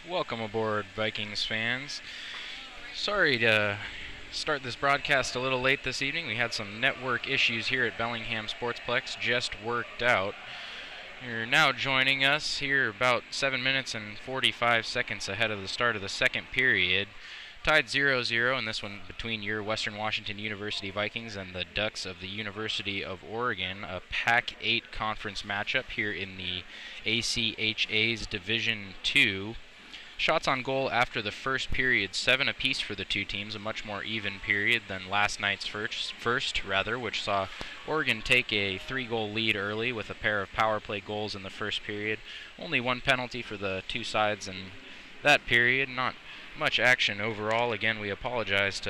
Welcome aboard, Vikings fans. Sorry to start this broadcast a little late this evening. We had some network issues here at Bellingham Sportsplex, just worked out. You're now joining us here about 7 minutes and 45 seconds ahead of the start of the second period. Tied 0-0 in this one between your Western Washington University Vikings and the Ducks of the University of Oregon, a Pac-8 conference matchup here in the ACHA's Division II. Shots on goal after the first period, 7 apiece for the two teams, a much more even period than last night's first, which saw Oregon take a 3-goal lead early with a pair of power play goals in the first period. Only one penalty for the two sides in that period. Not much action overall. Again, we apologize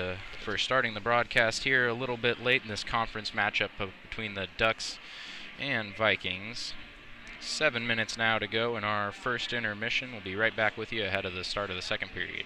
for starting the broadcast here a little bit late in this conference matchup between the Ducks and Vikings. 7 minutes now to go in our first intermission. We'll be right back with you ahead of the start of the second period.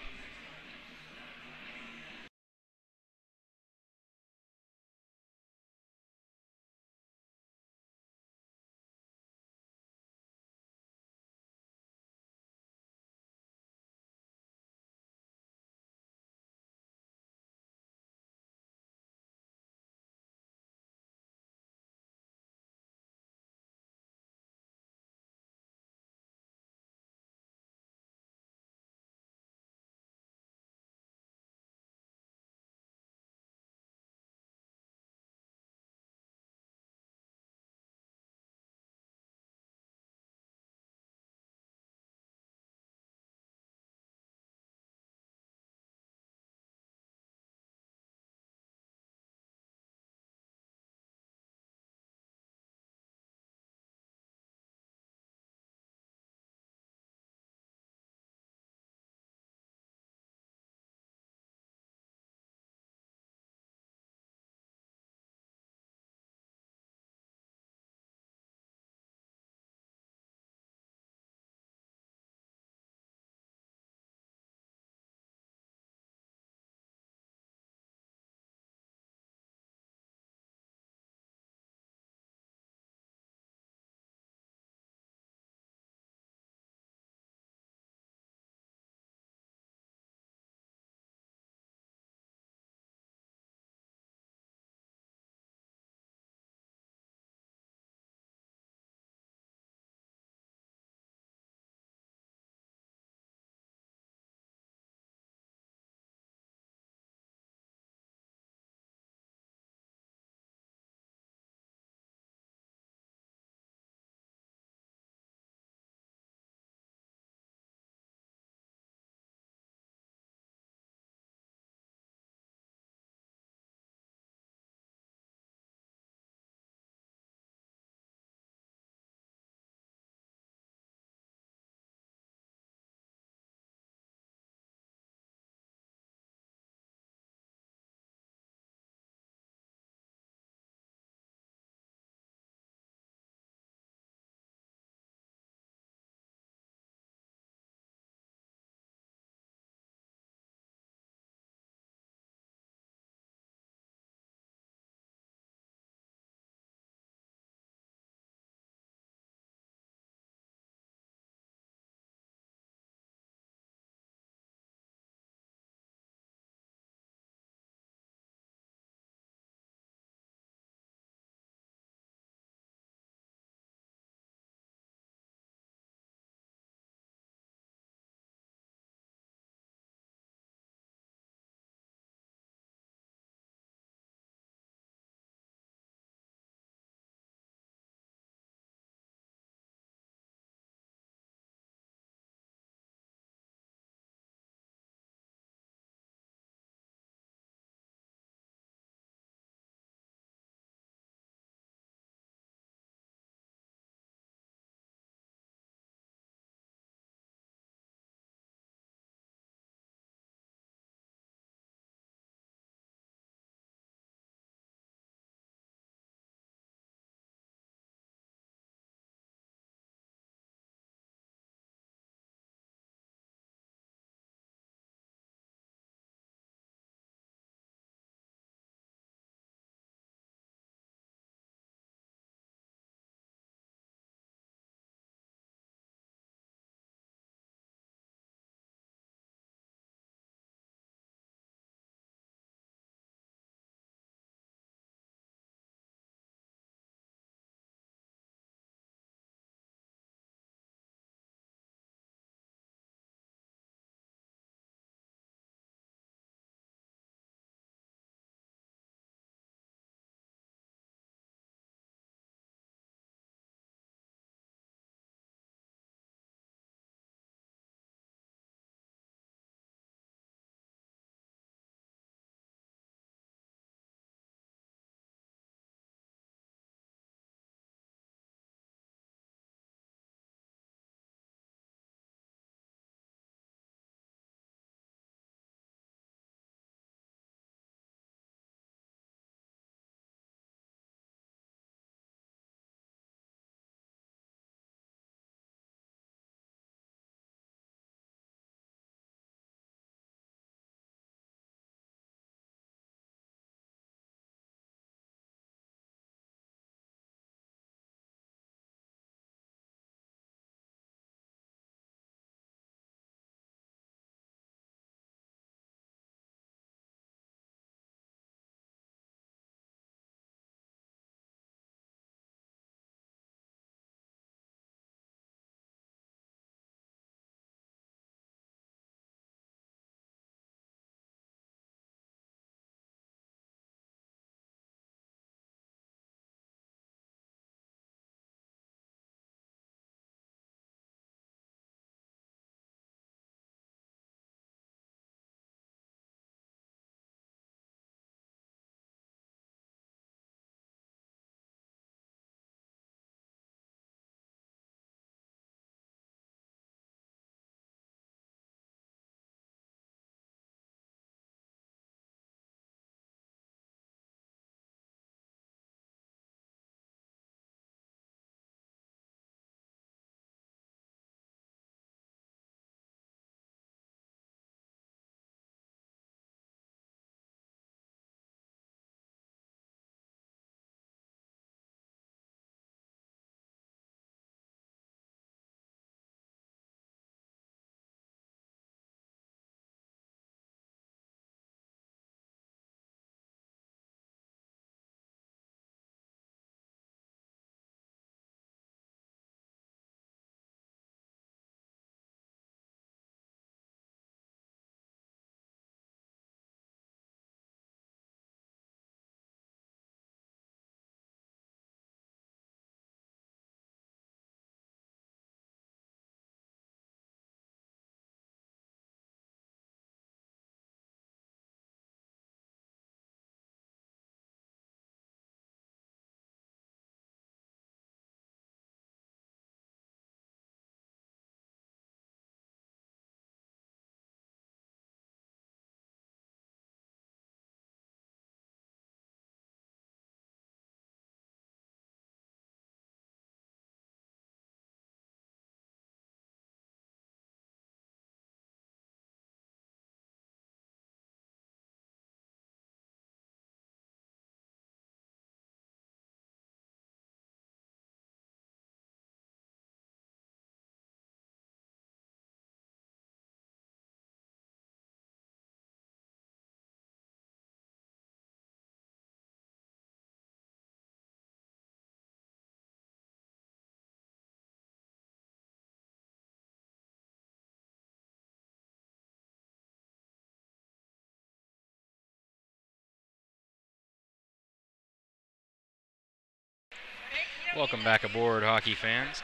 Welcome back aboard, hockey fans.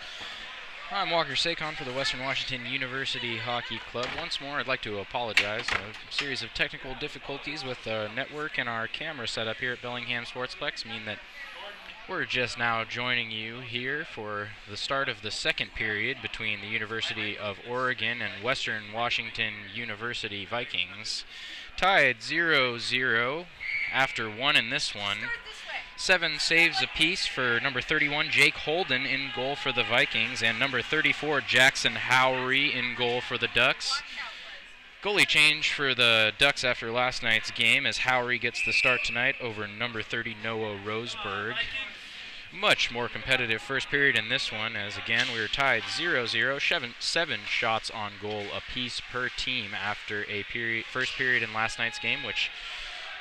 I'm Walker Sakon for the Western Washington University Hockey Club. Once more, I'd like to apologize. A series of technical difficulties with the network and our camera setup here at Bellingham Sportsplex mean that we're just now joining you here for the start of the second period between the University of Oregon and Western Washington University Vikings. Tied 0-0 after one in this one. 7 saves apiece for number 31, Jake Holden, in goal for the Vikings, and number 34, Jackson Howery, in goal for the Ducks. Goalie change for the Ducks after last night's game as Howery gets the start tonight over number 30, Noah Roseberg. Much more competitive first period in this one, as again we were tied 0-0, 7 shots on goal apiece per team after a first period in last night's game, which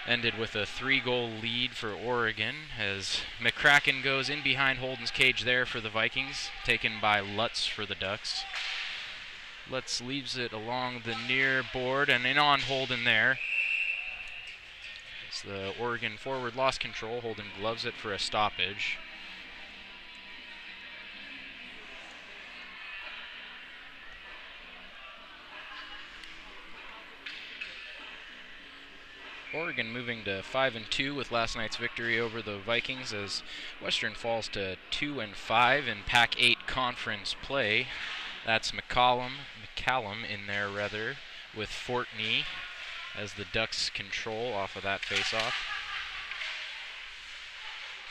ended with a 3-goal lead for Oregon as McCracken goes in behind Holden's cage there for the Vikings, taken by Lutz for the Ducks. Lutz leaves it along the near board and in on Holden there. As the Oregon forward lost control, Holden gloves it for a stoppage. Oregon moving to 5-2 with last night's victory over the Vikings as Western falls to 2-5 in Pac-8 conference play. That's McCallum in there rather, with Fortney as the Ducks control off of that faceoff.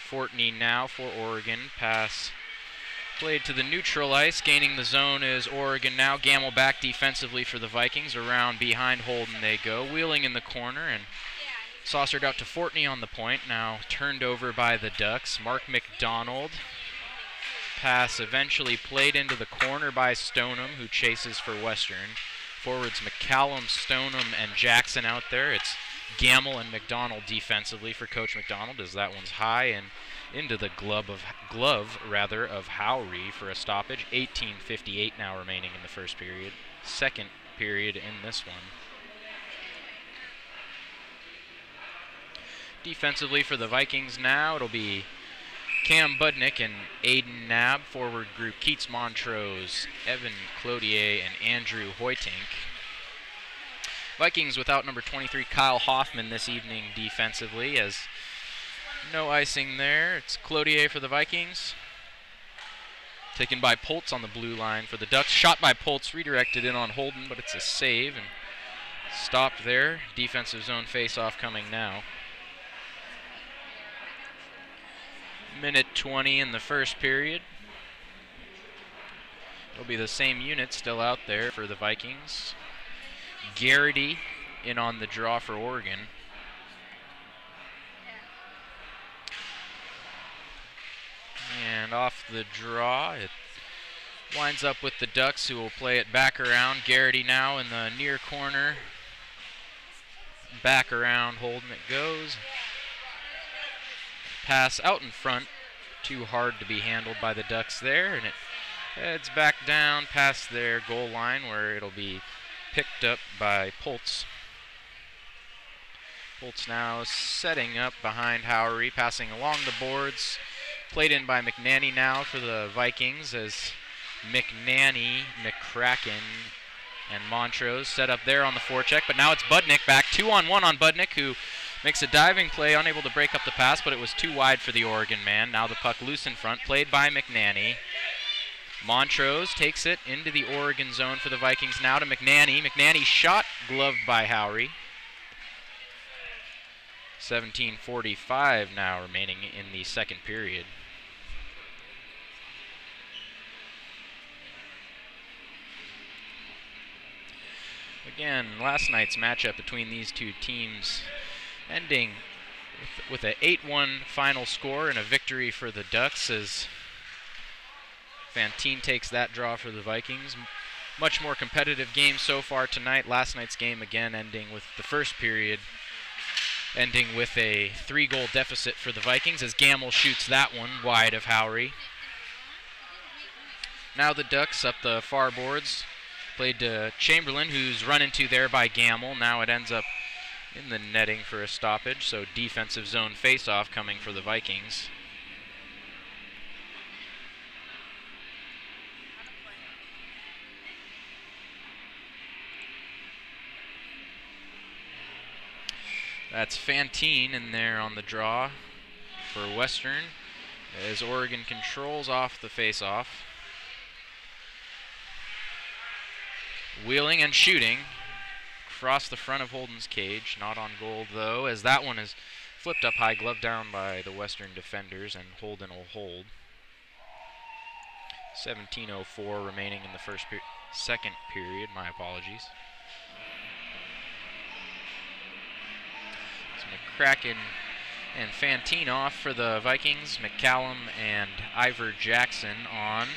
Fortney now for Oregon. Pass played to the neutral ice. Gaining the zone is Oregon now. Gamble back defensively for the Vikings. Around behind Holden they go. Wheeling in the corner and saucered out to Fortney on the point. Now turned over by the Ducks. Mark McDonald. Pass eventually played into the corner by Stoneham, who chases for Western. Forwards McCallum, Stoneham, and Jackson out there. It's Gamble and McDonald defensively for Coach McDonald, as that one's high and into the glove of Howery for a stoppage. 18:58 now remaining in the first period. Second period in this one. Defensively for the Vikings now, it'll be Cam Budnick and Aiden Knabb. Forward group Keats Montrose, Evan Cloutier, and Andrew Hoytink. Vikings without number 23 Kyle Hoffman this evening defensively, as no icing there. It's Cloutier for the Vikings. Taken by Poltz on the blue line for the Ducks. Shot by Poltz, redirected in on Holden, but it's a save and stopped there. Defensive zone face-off coming now. Minute 20 in the first period. It'll be the same unit still out there for the Vikings. Garrity in on the draw for Oregon. And off the draw, it winds up with the Ducks, who will play it back around. Garrity now in the near corner. Back around Holden it goes. Pass out in front, too hard to be handled by the Ducks there, and it heads back down past their goal line where it'll be picked up by Poltz. Poltz now setting up behind Howery, passing along the boards. Played in by McNanny now for the Vikings as McNanny, McCracken, and Montrose set up there on the forecheck, but now it's Budnick back. 2-on-1 on Budnick, who makes a diving play, unable to break up the pass, but it was too wide for the Oregon man. Now the puck loose in front, played by McNanny. Montrose takes it into the Oregon zone for the Vikings now to McNanny. McNanny shot, gloved by Howery. 17:45 now remaining in the second period. Again, last night's matchup between these two teams ending with an 8-1 final score and a victory for the Ducks as Fantine takes that draw for the Vikings. Much more competitive game so far tonight. Last night's game again ending with the first period ending with a 3-goal deficit for the Vikings as Gamble shoots that one wide of Howery. Now the Ducks up the far boards. Played to Chamberlain, who's run into there by Gamble. Now it ends up in the netting for a stoppage, so defensive zone face-off coming for the Vikings. That's Fantine in there on the draw for Western as Oregon controls off the face-off. Wheeling and shooting across the front of Holden's cage. Not on goal, though, as that one is flipped up high, gloved down by the Western defenders, and Holden will hold. 17:04 remaining in the second period. My apologies. So McCracken and Fantine off for the Vikings. McCallum and Ivor Jackson on.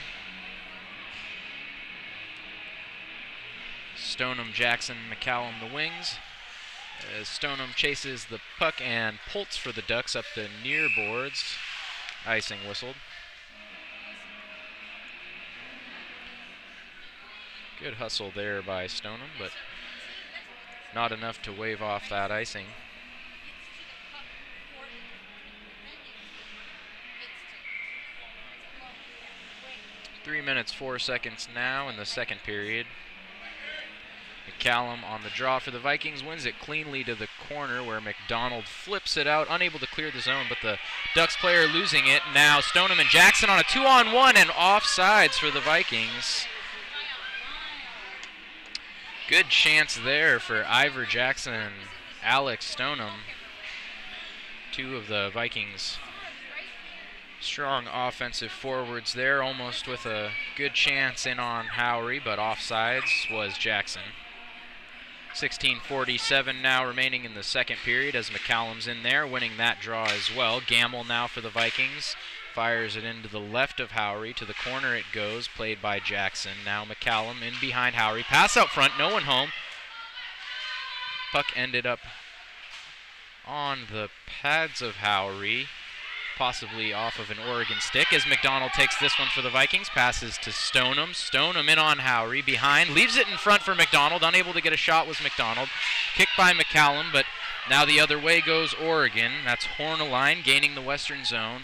Stoneham, Jackson, McCallum the wings. As Stoneham chases the puck and pulls for the Ducks up the near boards. Icing whistled. Good hustle there by Stoneham, but not enough to wave off that icing. Three minutes, 4 seconds now in the second period. McCallum on the draw for the Vikings, wins it cleanly to the corner where McDonald flips it out, unable to clear the zone, but the Ducks player losing it. Now Stoneham and Jackson on a 2-on-1 and offsides for the Vikings. Good chance there for Ivor Jackson and Alex Stoneham, two of the Vikings' strong offensive forwards there, almost with a good chance in on Howry, but offsides was Jackson. 16:47 now remaining in the second period as McCallum's in there, winning that draw as well. Gamble now for the Vikings. Fires it into the left of Howry. To the corner it goes, played by Jackson. Now McCallum in behind Howry. Pass out front, no one home. Puck ended up on the pads of Howry, possibly off of an Oregon stick, as McDonald takes this one for the Vikings. Passes to Stoneham. Stoneham in on Howry, behind. Leaves it in front for McDonald. Unable to get a shot was McDonald. Kicked by McCallum, but now the other way goes Oregon. That's Hornaline gaining the western zone.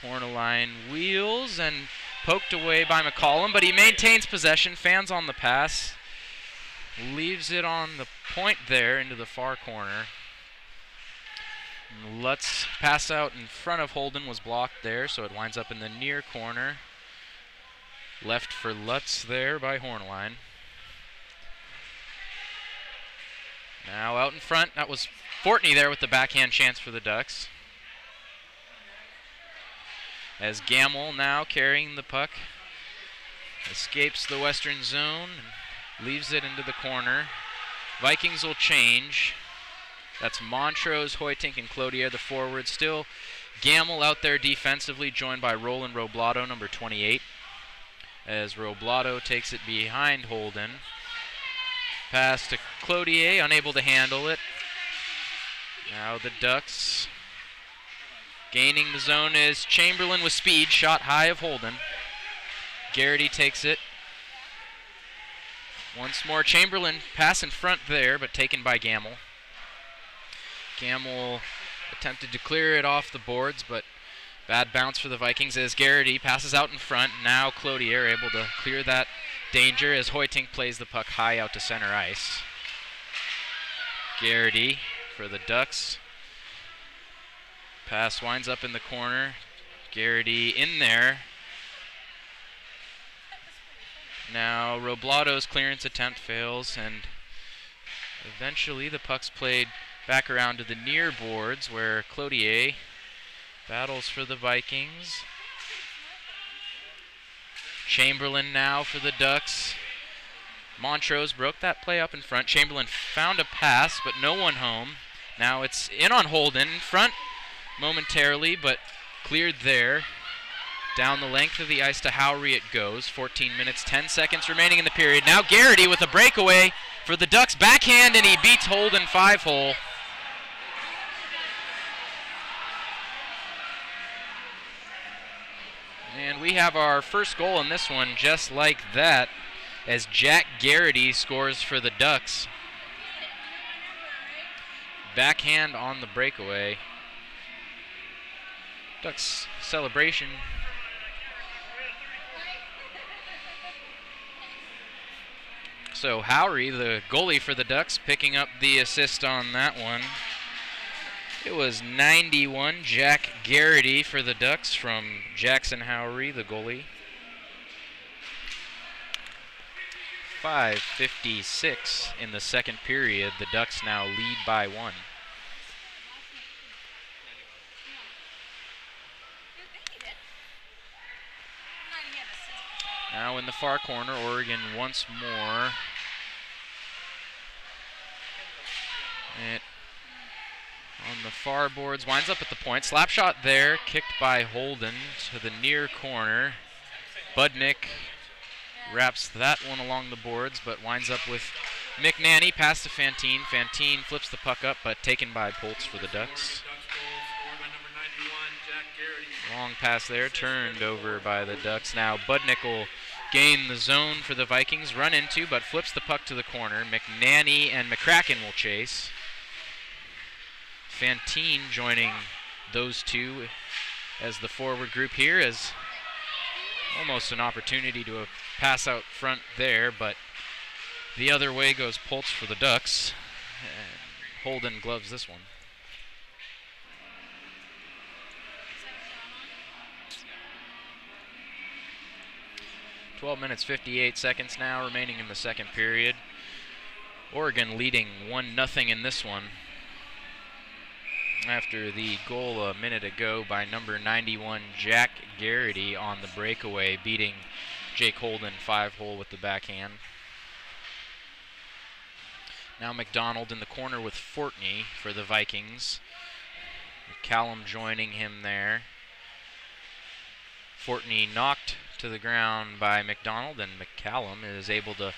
Hornaline wheels and poked away by McCallum, but he maintains possession. Fans on the pass. Leaves it on the point there into the far corner. Lutz pass out in front of Holden was blocked there, so it winds up in the near corner. Left for Lutz there by Hornaline. Now out in front, that was Fortney there with the backhand chance for the Ducks. As Gamble now carrying the puck, escapes the western zone, and leaves it into the corner. Vikings will change. That's Montrose, Hoytink, and Cloutier, the forwards. Still Gamble out there defensively, joined by Roland Roblato, number 28. As Roblato takes it behind Holden. Pass to Cloutier, unable to handle it. Now the Ducks gaining the zone is Chamberlain with speed, shot high of Holden. Garrity takes it. Once more, Chamberlain pass in front there, but taken by Gamble. Gamble attempted to clear it off the boards, but bad bounce for the Vikings as Garrity passes out in front. Now Cloutier able to clear that danger as Hoytink plays the puck high out to center ice. Garrity for the Ducks. Pass winds up in the corner. Garrity in there. Now Roblato's clearance attempt fails, and eventually the puck's played back around to the near boards where Cloutier battles for the Vikings. Chamberlain now for the Ducks. Montrose broke that play up in front. Chamberlain found a pass, but no one home. Now it's in on Holden. In front momentarily, but cleared there. Down the length of the ice to Howry it goes. 14 minutes, 10 seconds remaining in the period. Now Garrity with a breakaway for the Ducks. Backhand, and he beats Holden 5-hole. And we have our first goal in this one just like that, as Jack Garrity scores for the Ducks. Backhand on the breakaway. Ducks celebration. So Howry, the goalie for the Ducks, picking up the assist on that one. It was 91, Jack Garrity for the Ducks from Jackson Howery, the goalie. 5:56 in the second period. The Ducks now lead by 1. Now in the far corner, Oregon once more. On the far boards, winds up at the point. Slap shot there, kicked by Holden to the near corner. Budnick wraps that one along the boards, but winds up with McNanny past to Fantine. Fantine flips the puck up, but taken by Poltz for the Ducks. Long pass there, turned over by the Ducks. Now Budnick will gain the zone for the Vikings, run into, but flips the puck to the corner. McNanny and McCracken will chase. Fantine joining those two as the forward group here, as almost an opportunity to a pass out front there, but the other way goes Poltz for the Ducks. And Holden gloves this one. 12 minutes, 58 seconds now remaining in the second period. Oregon leading 1-0 in this one after the goal a minute ago by number 91, Jack Garrity, on the breakaway, beating Jake Holden 5-hole with the backhand. Now McDonald in the corner with Fortney for the Vikings. McCallum joining him there. Fortney knocked to the ground by McDonald, and McCallum is able to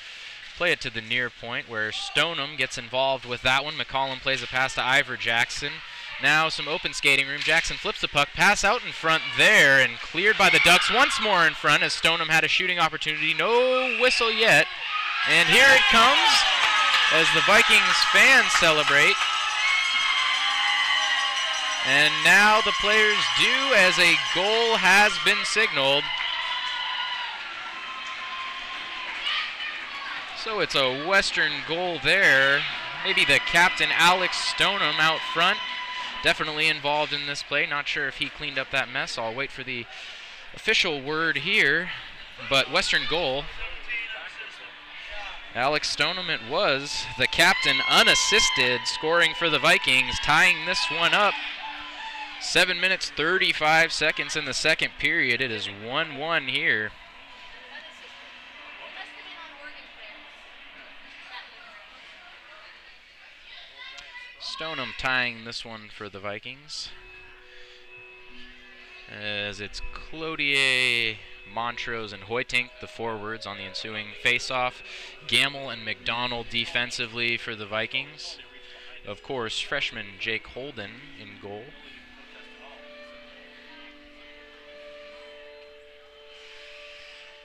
play it to the near point where Stoneham gets involved with that one. McCallum plays a pass to Ivor Jackson. Now some open skating room. Jackson flips the puck, pass out in front there, and cleared by the Ducks once more in front as Stoneham had a shooting opportunity. No whistle yet. And here it comes as the Vikings fans celebrate. And now the players do, as a goal has been signaled. So it's a Western goal there. Maybe the captain, Alex Stoneham, out front. Definitely involved in this play. Not sure if he cleaned up that mess. I'll wait for the official word here. But Western goal. Alex Stoneham it was. The captain, unassisted, scoring for the Vikings, tying this one up. 7 minutes, 35 seconds in the second period. It is 1-1 here. Stoneham tying this one for the Vikings, as it's Cloutier, Montrose, and Hoytink, the forwards, on the ensuing face-off. Gamble and McDonald defensively for the Vikings. Of course, freshman Jake Holden in goal.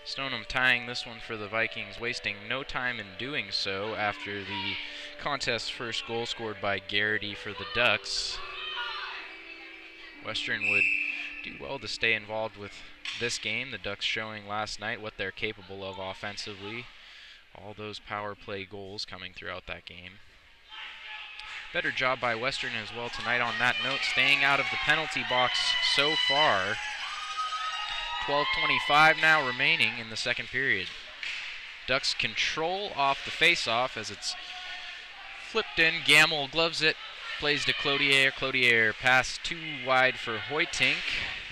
Stoneham tying this one for the Vikings, wasting no time in doing so after the contest's first goal scored by Garrity for the Ducks. Western would do well to stay involved with this game. The Ducks showing last night what they're capable of offensively. All those power play goals coming throughout that game. Better job by Western as well tonight on that note, staying out of the penalty box so far. 12:25 now remaining in the second period. Ducks control off the face-off as it's flipped in. Gamble gloves it, plays to Cloutier. Cloutier pass too wide for Hoytink,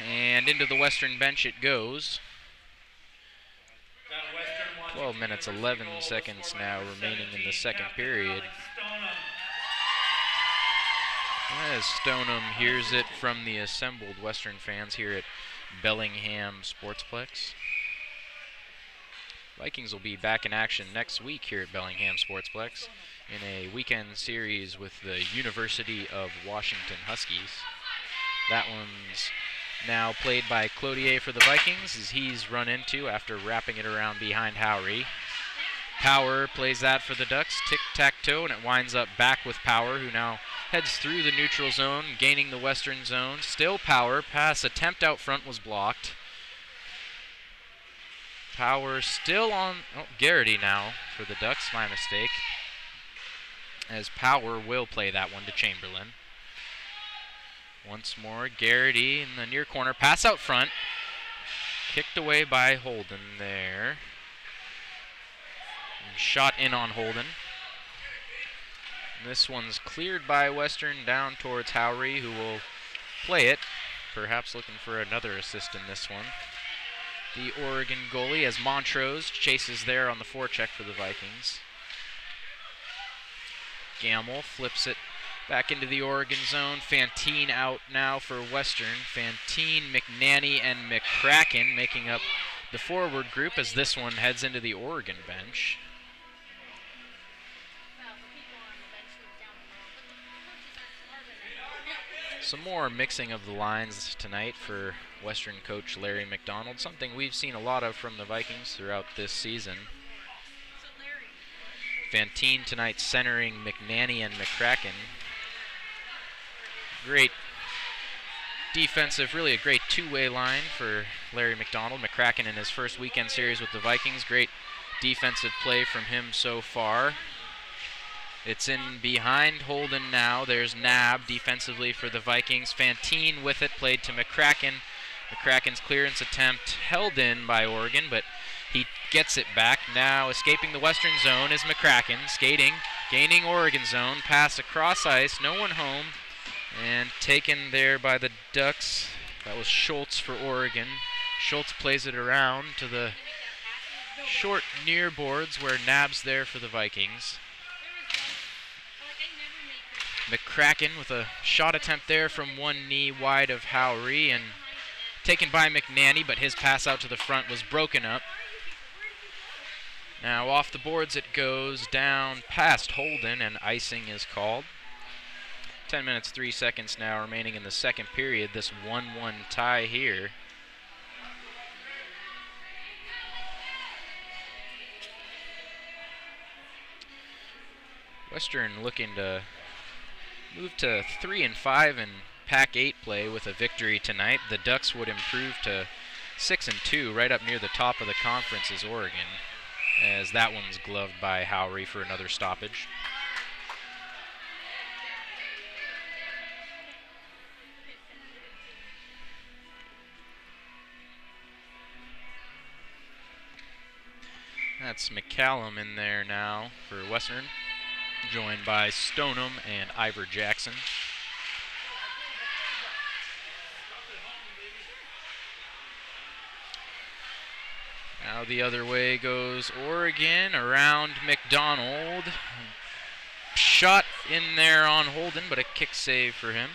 and into the Western bench it goes. 12 minutes, 11 seconds now remaining in the second period. As Stoneham hears it from the assembled Western fans here at Bellingham Sportsplex. Vikings will be back in action next week here at Bellingham Sportsplex in a weekend series with the University of Washington Huskies. That one's now played by Cloutier for the Vikings, as he's run into after wrapping it around behind Howery. Power plays that for the Ducks, tic-tac-toe, and it winds up back with Power, who now heads through the neutral zone, gaining the Western zone. Still Power, pass attempt out front was blocked. Power still on, Garrity now for the Ducks, my mistake, as Power will play that one to Chamberlain. Once more, Garrity in the near corner. Pass out front. Kicked away by Holden there. Shot in on Holden. This one's cleared by Western down towards Howry, who will play it, perhaps looking for another assist in this one. The Oregon goalie as Montrose chases there on the forecheck for the Vikings. Gamble flips it back into the Oregon zone. Fantine out now for Western. Fantine, McNanny, and McCracken making up the forward group as this one heads into the Oregon bench. Some more mixing of the lines tonight for Western coach Larry McDonald, something we've seen a lot of from the Vikings throughout this season. Fantine tonight centering McNanny and McCracken. Great defensive, really a great two-way line for Larry McDonald. McCracken in his first weekend series with the Vikings. Great defensive play from him so far. It's in behind Holden now. There's Nab defensively for the Vikings. Fantine with it, played to McCracken. McCracken's clearance attempt held in by Oregon, but he gets it back. Now escaping the Western zone is McCracken. Skating, gaining Oregon zone. Pass across ice, no one home. And taken there by the Ducks. That was Schultz for Oregon. Schultz plays it around to the short near boards where Nab's there for the Vikings. McCracken with a shot attempt there from one knee wide of Howry and taken by McNanny, but his pass out to the front was broken up. Now off the boards it goes down past Holden and icing is called. 10 minutes, 3 seconds now remaining in the second period. This 1-1 tie here. Western looking to move to 3-5 in Pac-8 play with a victory tonight. The Ducks would improve to 6-2, right up near the top of the conference is Oregon, as that one's gloved by Howry for another stoppage. That's McCallum in there now for Western, joined by Stoneham and Ivor Jackson. Now the other way goes Oregon around McDonald. Shot in there on Holden, but a kick save for him.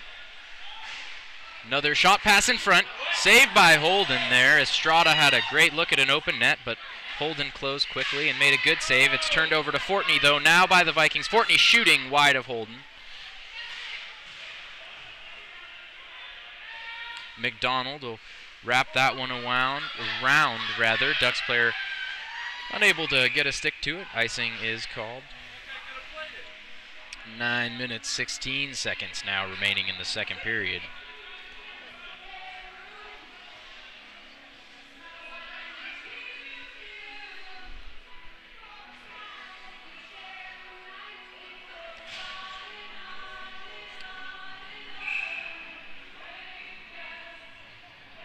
Another shot pass in front, saved by Holden there. Estrada had a great look at an open net, but Holden closed quickly and made a good save. It's turned over to Fortney, though, now by the Vikings. Fortney shooting wide of Holden. McDonald will wrap that one around. Ducks player unable to get a stick to it. Icing is called. 9 minutes, 16 seconds now remaining in the second period.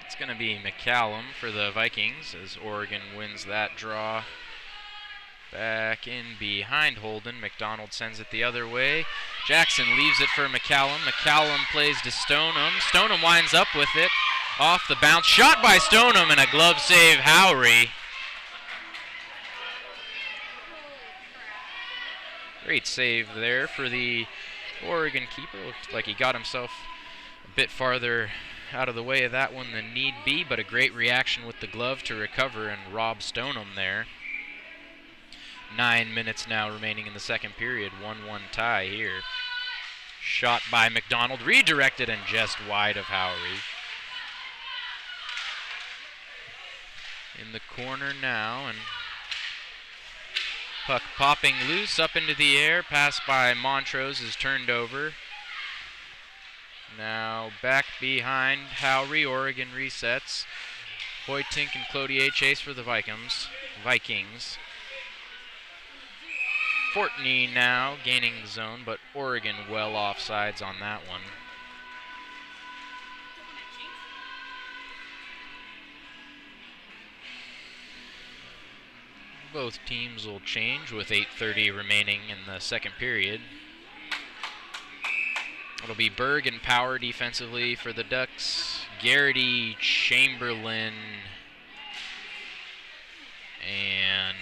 It's going to be McCallum for the Vikings as Oregon wins that draw. Back in behind Holden. McDonald sends it the other way. Jackson leaves it for McCallum. McCallum plays to Stoneham. Stoneham winds up with it. Off the bounce. Shot by Stoneham and a glove save, Howry. Great save there for the Oregon keeper. Looked like he got himself a bit farther out of the way of that one than need be, but a great reaction with the glove to recover and rob Stoneham there. 9 minutes now remaining in the second period. 1-1 tie here. Shot by McDonald, redirected and just wide of Howry. In the corner now, and puck popping loose up into the air. Pass by Montrose is turned over. Now back behind Howry. Oregon resets. Hoytink and Cloutier chase for the Vikings. Fortney now gaining the zone, but Oregon well offsides on that one. Both teams will change with 8:30 remaining in the second period. It'll be Berg and Power defensively for the Ducks. Garrity, Chamberlain, and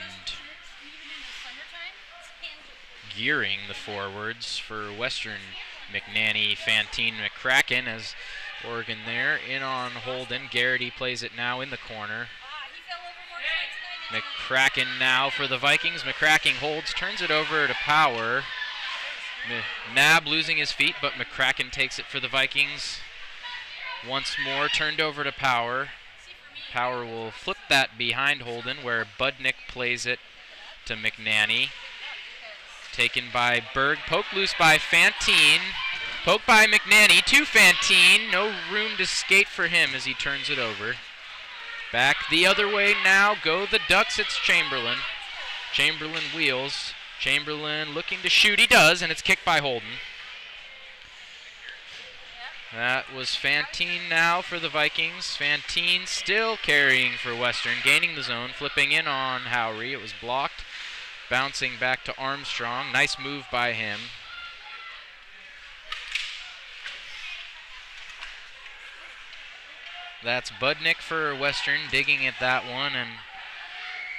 Gearing, the forwards. For Western, McNanny, Fantine, McCracken as Oregon there. In on Holden. Garrity plays it now in the corner. McCracken now for the Vikings. McCracken holds, turns it over to Power. Nab losing his feet, but McCracken takes it for the Vikings. Once more, turned over to Power. Power will flip that behind Holden, where Budnick plays it to McNanny. Taken by Berg, poked loose by Fantine. Poked by McNanny to Fantine. No room to skate for him as he turns it over. Back the other way now, go the Ducks, it's Chamberlain. Chamberlain wheels. Chamberlain looking to shoot, he does, and it's kicked by Holden. That was Fantine now for the Vikings. Fantine still carrying for Western, gaining the zone, flipping in on Howry. It was blocked. Bouncing back to Armstrong. Nice move by him. That's Budnick for Western, digging at that one and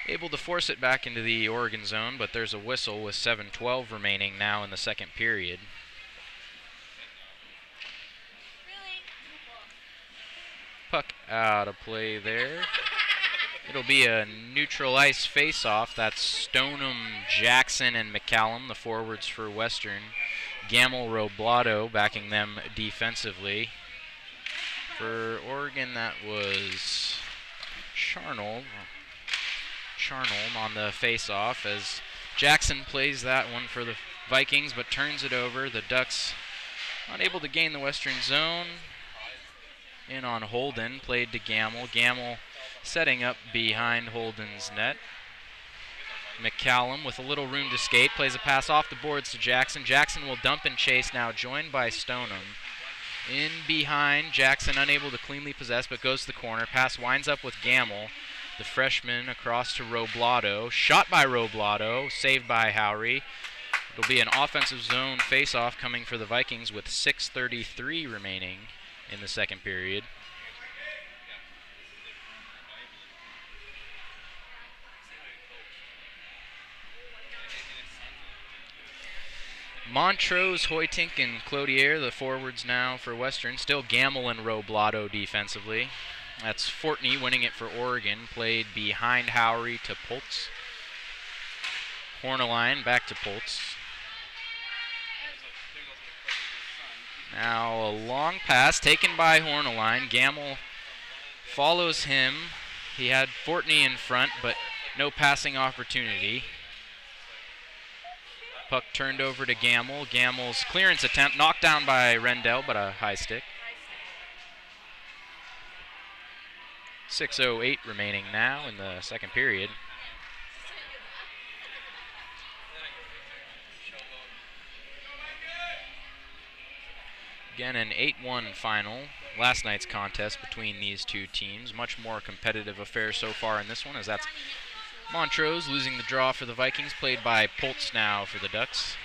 able to force it back into the Oregon zone, but there's a whistle with 7:12 remaining now in the second period. Puck out of play there. It'll be a neutral ice face-off. That's Stoneham, Jackson, and McCallum, the forwards for Western. Gamble, Roblato backing them defensively. For Oregon, that was Charnold on the face-off as Jackson plays that one for the Vikings, but turns it over. The Ducks unable to gain the Western zone. In on Holden, played to Gamble. Gamble setting up behind Holden's net. McCallum with a little room to skate, plays a pass off the boards to Jackson. Jackson will dump and chase now, joined by Stoneham. In behind, Jackson unable to cleanly possess, but goes to the corner. Pass winds up with Gamble. The freshman across to Roblato. Shot by Roblato, saved by Howry. It'll be an offensive zone face-off coming for the Vikings with 6:33 remaining in the second period. Montrose, Hoytink, and Cloutier, the forwards now for Western. Still Gamble and Roblato defensively. That's Fortney winning it for Oregon. Played behind Howry to Pultz. Horneline back to Pultz. Now a long pass taken by Horneline. Gamble follows him. He had Fortney in front, but no passing opportunity. Puck turned over to Gamble. Gamble's clearance attempt knocked down by Rendell, but a high stick. 6:08 remaining now in the second period. Again, an 8-1 final. Last night's contest between these two teams. Much more competitive affair so far in this one, as that's Montrose losing the draw for the Vikings, played by Pultz now for the Ducks.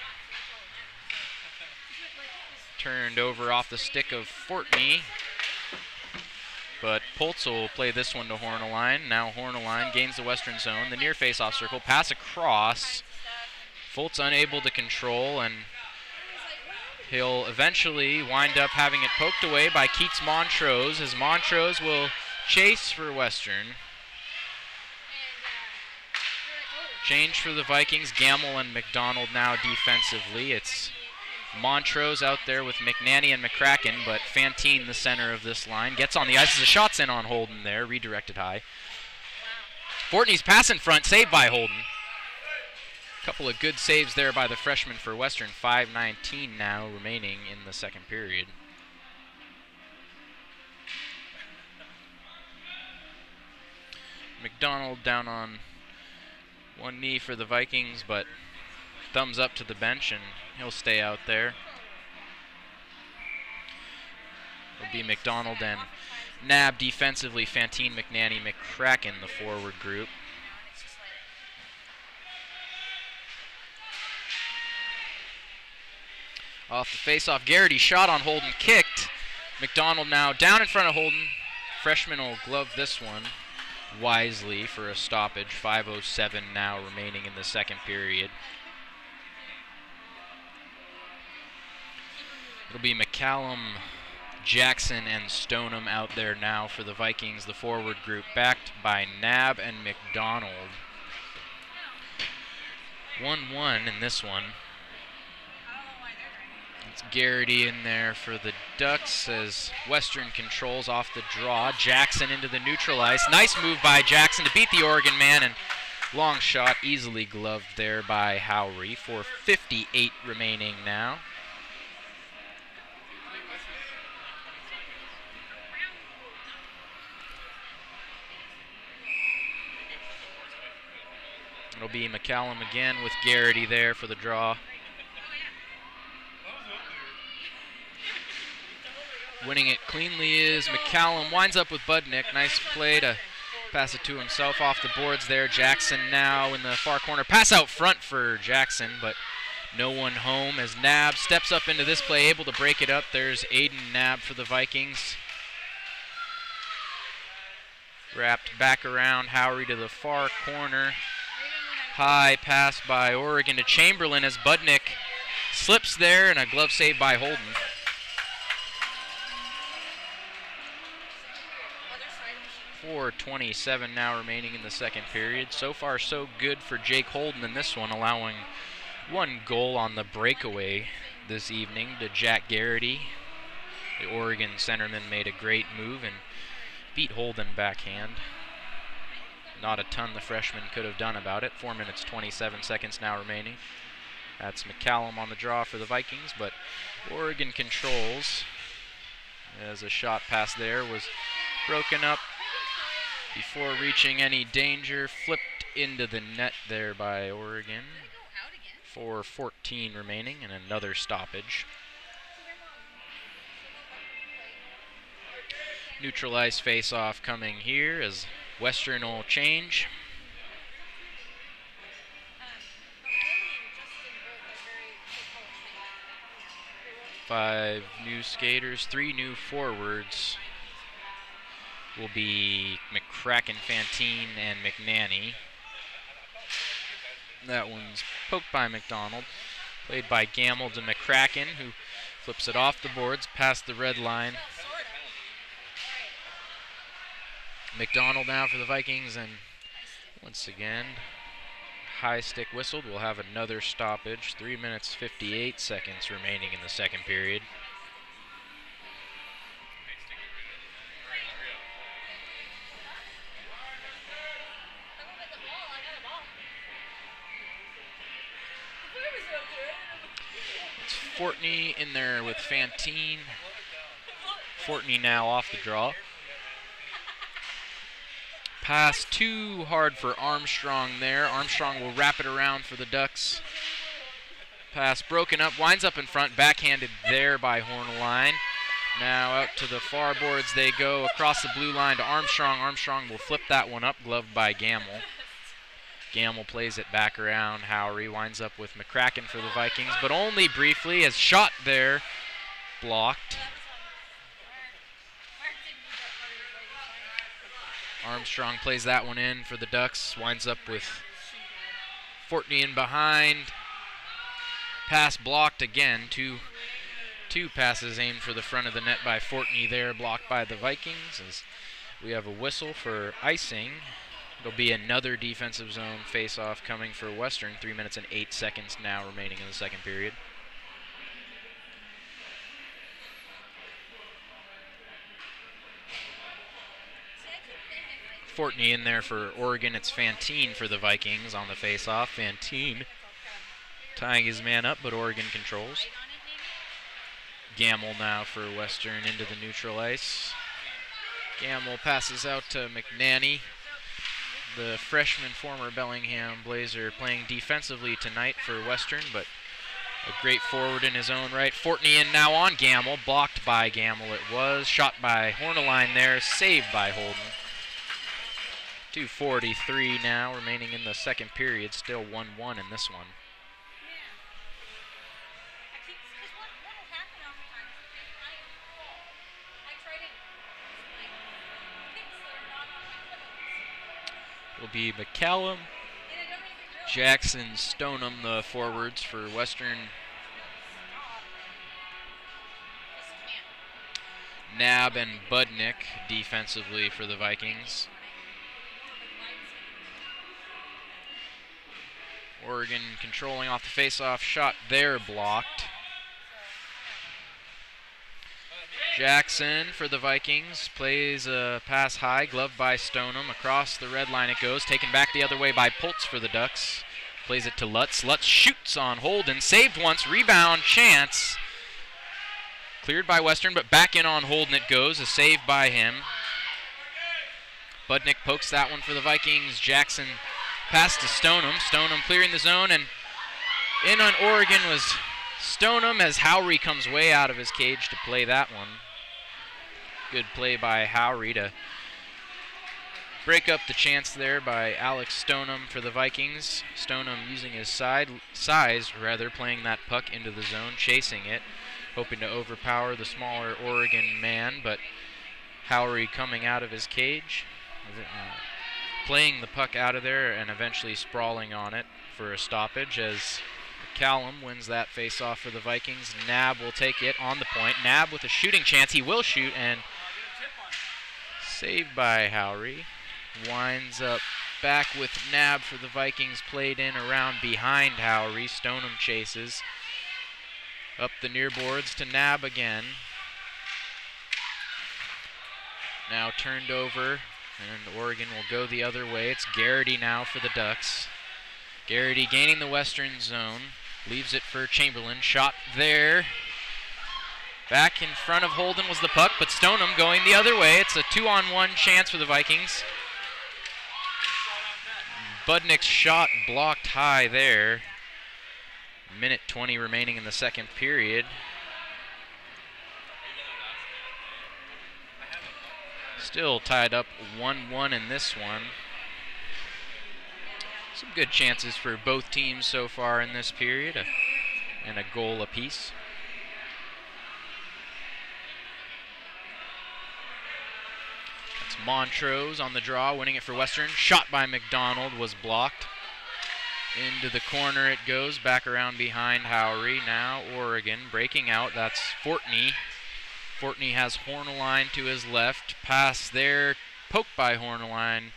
Turned over off the stick of Fortney, but Pultz will play this one to Horneline. Now Horneline gains the Western zone, the near face-off circle, pass across. Fultz unable to control, and he'll eventually wind up having it poked away by Keats Montrose, as Montrose will chase for Western. Change for the Vikings, Gamble and McDonald now defensively. It's Montrose out there with McNanny and McCracken, but Fantine, the center of this line, gets on the ice as the shot's in on Holden there, redirected high. Fortney's pass in front, saved by Holden. Couple of good saves there by the freshman for Western. 5:19 now remaining in the second period. McDonald down on one knee for the Vikings, but thumbs up to the bench, and he'll stay out there. It'll be McDonald and Nab defensively, Fantine, McNanny, McCracken, the forward group. Off the face-off, Garrity shot on Holden, kicked. McDonald now down in front of Holden. Freshman will glove this one wisely for a stoppage. 5:07 now remaining in the second period. It'll be McCallum, Jackson, and Stoneham out there now for the Vikings, the forward group, backed by Nab and McDonald. 1-1 in this one. It's Garrity in there for the Ducks as Western controls off the draw. Jackson into the neutral ice. Nice move by Jackson to beat the Oregon man, and long shot easily gloved there by Howry. 4:58 remaining now. It'll be McCallum again with Garrity there for the draw. Winning it cleanly is McCallum. Winds up with Budnick. Nice play to pass it to himself off the boards there. Jackson now in the far corner. Pass out front for Jackson, but no one home as Nab steps up into this play, able to break it up. There's Aiden Nab for the Vikings. Wrapped back around Howry to the far corner. High pass by Oregon to Chamberlain as Budnick slips there, and a glove save by Holden. .427 now remaining in the second period. So far so good for Jake Holden in this one, allowing one goal on the breakaway this evening to Jack Garrity. The Oregon centerman made a great move and beat Holden backhand. Not a ton the freshman could have done about it. 4 minutes 27 seconds now remaining. That's McCallum on the draw for the Vikings, but Oregon controls as a shot pass there was broken up before reaching any danger. Flipped into the net there by Oregon. 4:14 remaining and another stoppage. Neutral ice face-off coming here as Western will change. 5 new skaters, 3 new forwards. Will be McCracken, Fantine, and McNanny. That one's poked by McDonald. Played by Gamble to McCracken, who flips it off the boards past the red line. McDonald now for the Vikings, and once again, high stick whistled. We'll have another stoppage. 3 minutes 58 seconds remaining in the second period. It's Fortney in there with Fantine. Fortney now off the draw. Pass too hard for Armstrong there. Armstrong will wrap it around for the Ducks. Pass broken up, winds up in front, backhanded there by Horneline. Now out to the far boards they go, across the blue line to Armstrong. Armstrong will flip that one up, gloved by Gamble. Gamble plays it back around. Howry winds up with McCracken for the Vikings, but only briefly, as shot there, blocked. Armstrong plays that one in for the Ducks. Winds up with Fortney in behind. Pass blocked again. Two passes aimed for the front of the net by Fortney there, blocked by the Vikings. As we have a whistle for icing. It'll be another defensive zone face-off coming for Western. 3 minutes and 8 seconds now remaining in the second period. Fortney in there for Oregon. It's Fantine for the Vikings on the face-off. Fantine tying his man up, but Oregon controls. Gamble now for Western into the neutral ice. Gamble passes out to McNanny. The freshman former Bellingham Blazer playing defensively tonight for Western, but a great forward in his own right. Fortney in now on Gamble. Blocked by Gamble it was. Shot by Horneline there. Saved by Holden. 2:43 now remaining in the second period. Still 1-1 in this one. be McCallum, Jackson, Stoneham, the forwards for Western. Nab and Budnick defensively for the Vikings. Oregon controlling off the face-off shot there, blocked. Jackson for the Vikings plays a pass high, gloved by Stoneham. Across the red line it goes, taken back the other way by Pultz for the Ducks. Plays it to Lutz. Lutz shoots on Holden, saved once, rebound, chance. Cleared by Western, but back in on Holden it goes, a save by him. Budnick pokes that one for the Vikings. Jackson pass to Stoneham. Stoneham clearing the zone, and in on Oregon was Stoneham as Howry comes way out of his cage to play that one. Good play by Howry to break up the chance there by Alex Stoneham for the Vikings. Stoneham using his size, playing that puck into the zone, chasing it, hoping to overpower the smaller Oregon man, but Howry coming out of his cage, playing the puck out of there and eventually sprawling on it for a stoppage as McCallum wins that face-off for the Vikings. Nab will take it on the point. Nab with a shooting chance. He will shoot, and saved by Howry. Winds up back with Nab for the Vikings, played in around behind Howry. Stoneham chases. Up the near boards to Nab again. Now turned over, and Oregon will go the other way. It's Garrity now for the Ducks. Garrity gaining the Western zone. Leaves it for Chamberlain. Shot there. Back in front of Holden was the puck, but Stoneham going the other way. It's a 2-on-1 chance for the Vikings. Budnick's shot blocked high there. Minute 20 remaining in the second period. Still tied up 1-1 in this one. Some good chances for both teams so far in this period, and a goal apiece. That's Montrose on the draw, winning it for Western. Shot by McDonald was blocked. Into the corner it goes, back around behind Howry. Now Oregon breaking out, that's Fortney. Fortney has Horneline to his left. Pass there, poked by Horneline.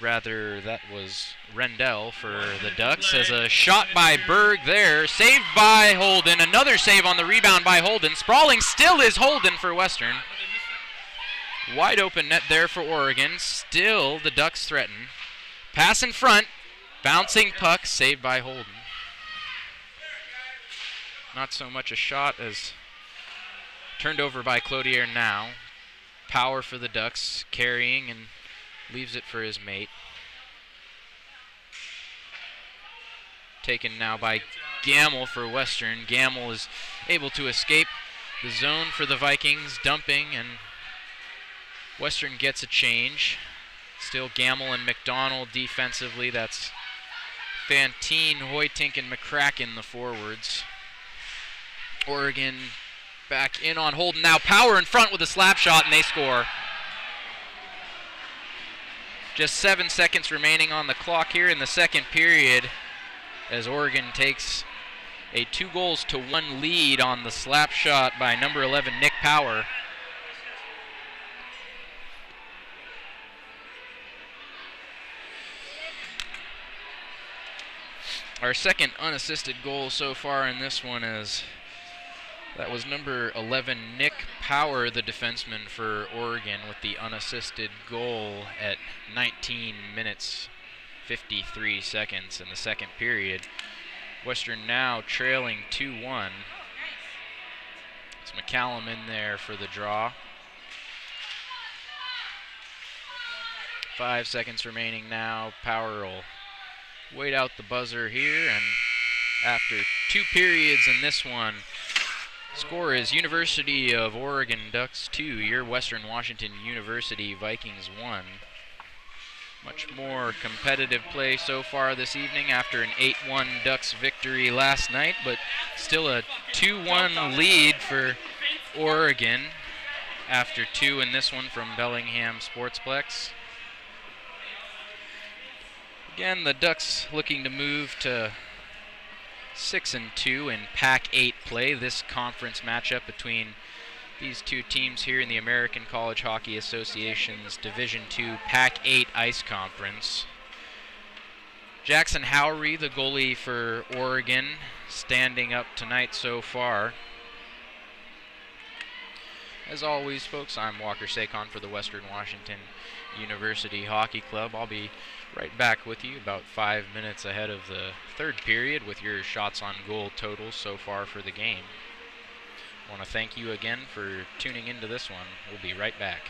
Rather, that was Rendell for the Ducks, as a shot by Berg there, saved by Holden. Another save on the rebound by Holden. Sprawling still is Holden for Western. Wide open net there for Oregon. Still the Ducks threaten. Pass in front, bouncing puck, saved by Holden. Not so much a shot as turned over by Cloutier now. Power for the Ducks, carrying and leaves it for his mate. Taken now by Gamble for Western. Gamble is able to escape the zone for the Vikings, dumping, and Western gets a change. Still Gamble and McDonald defensively. That's Fantine, Hoytink, and McCracken, the forwards. Oregon back in on Holden. Now Power in front with a slap shot, and they score. Just 7 seconds remaining on the clock here in the second period, as Oregon takes a 2-1 lead on the slap shot by number 11, Nick Power. Our second unassisted goal so far in this one that was number 11, Nick Power, the defenseman for Oregon, with the unassisted goal at 19 minutes, 53 seconds in the second period. Western now trailing 2-1. It's McCallum in there for the draw. 5 seconds remaining now. Power will wait out the buzzer here, and after 2 periods in this one, score is University of Oregon Ducks 2, your Western Washington University Vikings 1. Much more competitive play so far this evening after an 8-1 Ducks victory last night, but still a 2-1 lead for Oregon after 2 in this one from Bellingham Sportsplex. Again, the Ducks looking to move to 6-2 in Pac-8 play. This conference matchup between these two teams here in the American College Hockey Association's Division II Pac-8 Ice Conference. Jackson Howery, the goalie for Oregon, standing up tonight so far. As always, folks, I'm Walker Sakon for the Western Washington University Hockey Club. I'll be right back with you about 5 minutes ahead of the third period with your shots on goal totals so far for the game. I want to thank you again for tuning into this one. We'll be right back.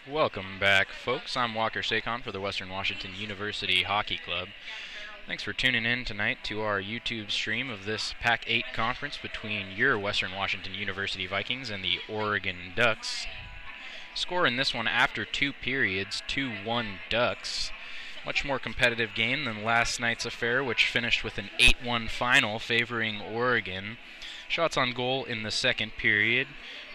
Welcome back, folks. I'm Walker Sakon for the Western Washington University Hockey Club. Thanks for tuning in tonight to our YouTube stream of this Pac-8 conference between your Western Washington University Vikings and the Oregon Ducks. Score in this one after 2 periods, 2-1 Ducks. Much more competitive game than last night's affair, which finished with an 8-1 final favoring Oregon. Shots on goal in the second period,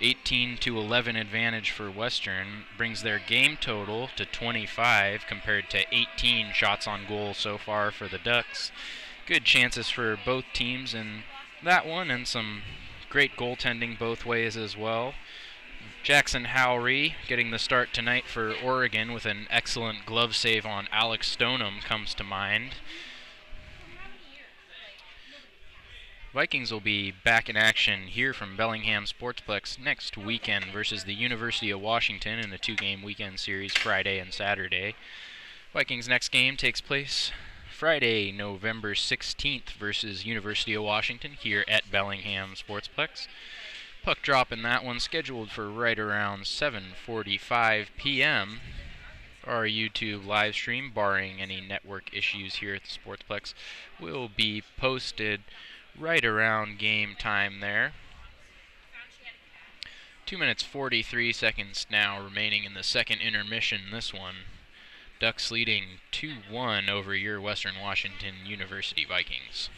18-11 advantage for Western, brings their game total to 25 compared to 18 shots on goal so far for the Ducks. Good chances for both teams in that one, and some great goaltending both ways as well. Jackson Howry getting the start tonight for Oregon with an excellent glove save on Alex Stoneham comes to mind. Vikings will be back in action here from Bellingham Sportsplex next weekend versus the University of Washington in a 2-game weekend series Friday and Saturday. Vikings' next game takes place Friday, November 16th versus University of Washington here at Bellingham Sportsplex. Puck drop in that one scheduled for right around 7:45 p.m. Our YouTube live stream, barring any network issues here at the Sportsplex, will be posted right around game time there. 2 minutes 43 seconds now remaining in the second intermission this one. Ducks leading 2-1 over your Western Washington University Vikings.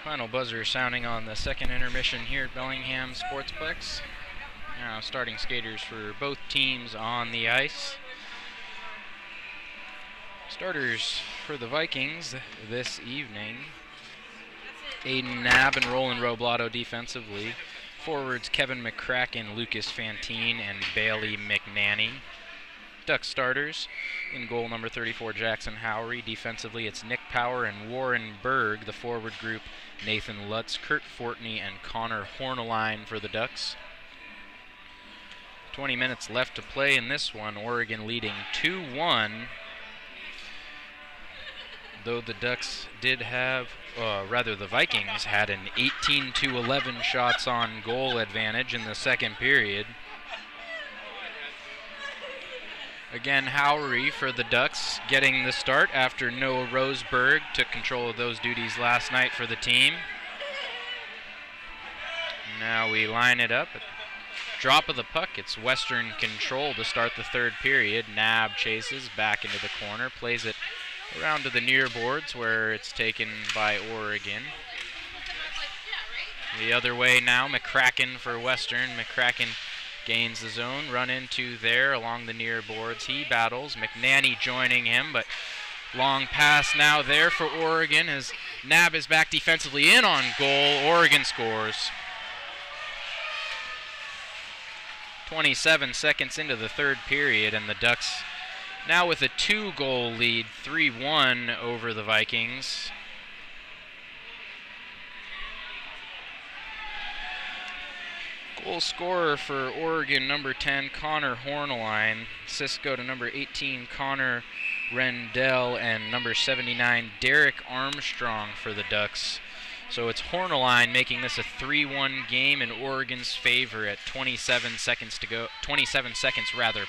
Final buzzer sounding on the second intermission here at Bellingham Sportsplex. Now starting skaters for both teams on the ice. Starters for the Vikings this evening: Aiden Knabb and Roland Roblato defensively. Forwards Kevin McCracken, Lucas Fantine, and Bailey McNanny. Duck starters: in goal, number 34, Jackson Howery. Defensively, it's Nick Power and Warren Berg. The forward group: Nathan Lutz, Kurt Fortney, and Connor Horneline for the Ducks. 20 minutes left to play in this one. Oregon leading 2-1. Though the Ducks did have, the Vikings had an 18-11 shots on goal advantage in the second period. Again, Howery for the Ducks getting the start after Noah Roseberg took control of those duties last night for the team. Now we line it up. Drop of the puck, it's Western control to start the third period. Knabb chases back into the corner, plays it around to the near boards where it's taken by Oregon. The other way now, McCracken for Western. McCracken gains the zone, run into there along the near boards. He battles, McNanny joining him, but long pass now there for Oregon as Knabb is back defensively in on goal. Oregon scores. 27 seconds into the third period, and the Ducks now with a 2-goal lead, 3-1 over the Vikings. Goal scorer for Oregon, number 10, Connor Horneline. Assists go to number 18, Connor Rendell, and number 79, Derek Armstrong for the Ducks. So it's Horneline making this a 3-1 game in Oregon's favor at 27 seconds to go. 27 seconds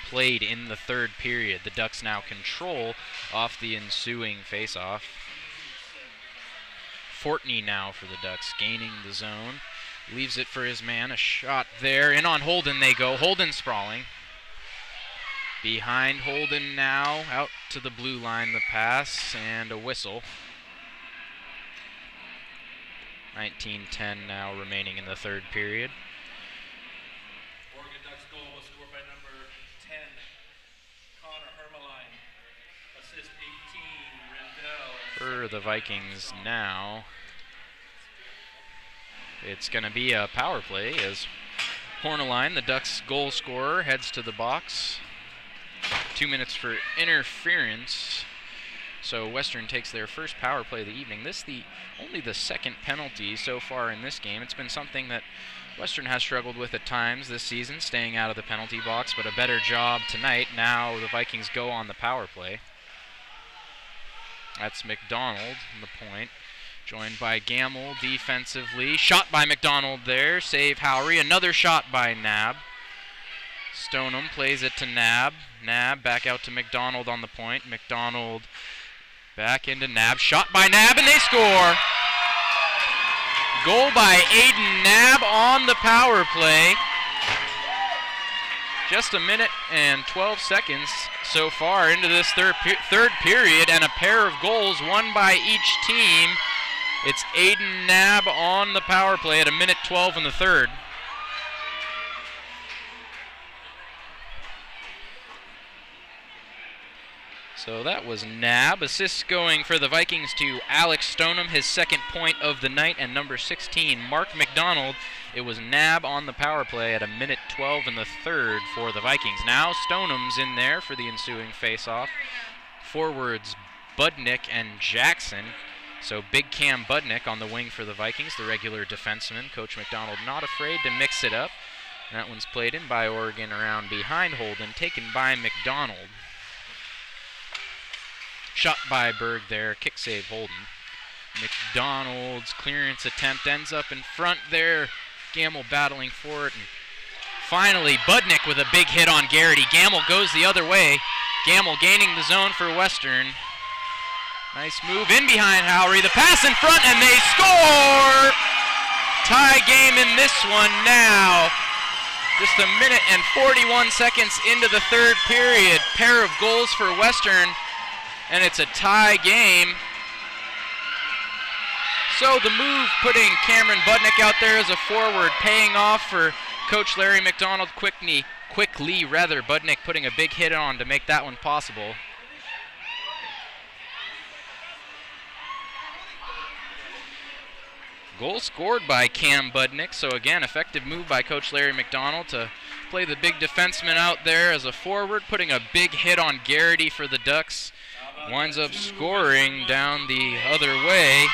played in the third period. The Ducks now control off the ensuing face-off. Fortney now for the Ducks, gaining the zone. Leaves it for his man. A shot there. In on Holden they go. Holden sprawling. Behind Holden now. Out to the blue line the pass and a whistle. 19:10 now remaining in the third period. Oregon Ducks goal was scored by number 10, Connor Horneline. Assist 18, Rendell. For the Vikings now, it's going to be a power play as Horneline, the Ducks goal scorer, heads to the box. 2 minutes for interference. So Western takes their first power play of the evening. This only the second penalty so far in this game. It's been something that Western has struggled with at times this season, staying out of the penalty box, but a better job tonight. Now the Vikings go on the power play. That's McDonald on the point, joined by Gamble defensively. Shot by McDonald there, save Howery. Another shot by Knabb. Stoneham plays it to Knabb. Knabb back out to McDonald on the point. McDonald back into Knabb. Shot by Knabb, and they score. Goal by Aiden Knabb on the power play. Just a minute and 12 seconds so far into this third period, and a pair of goals, one by each team. It's Aiden Knabb on the power play at a minute 12 in the third. So that was Knabb. Assists going for the Vikings to Alex Stoneham, his second point of the night, and number 16, Mark McDonald. It was Knabb on the power play at a minute 12 in the third for the Vikings. Now Stoneham's in there for the ensuing face-off. Forwards Budnick and Jackson. So Big Cam Budnick on the wing for the Vikings, the regular defenseman. Coach McDonald not afraid to mix it up. And that one's played in by Oregon around behind Holden, taken by McDonald. Shot by Berg there, kick save Holden. McDonald's clearance attempt ends up in front there. Gamble battling for it. And finally, Budnick with a big hit on Garrity. Gamble goes the other way. Gamble gaining the zone for Western. Nice move in behind Howery. The pass in front, and they score! Tie game in this one now. Just a minute and 41 seconds into the third period. Pair of goals for Western, and it's a tie game. So the move putting Cameron Budnick out there as a forward, paying off for Coach Larry McDonald quickly Budnick putting a big hit on to make that one possible. Goal scored by Cam Budnick, so again, effective move by Coach Larry McDonald to play the big defenseman out there as a forward, putting a big hit on Garrity for the Ducks. Winds up scoring down the other way.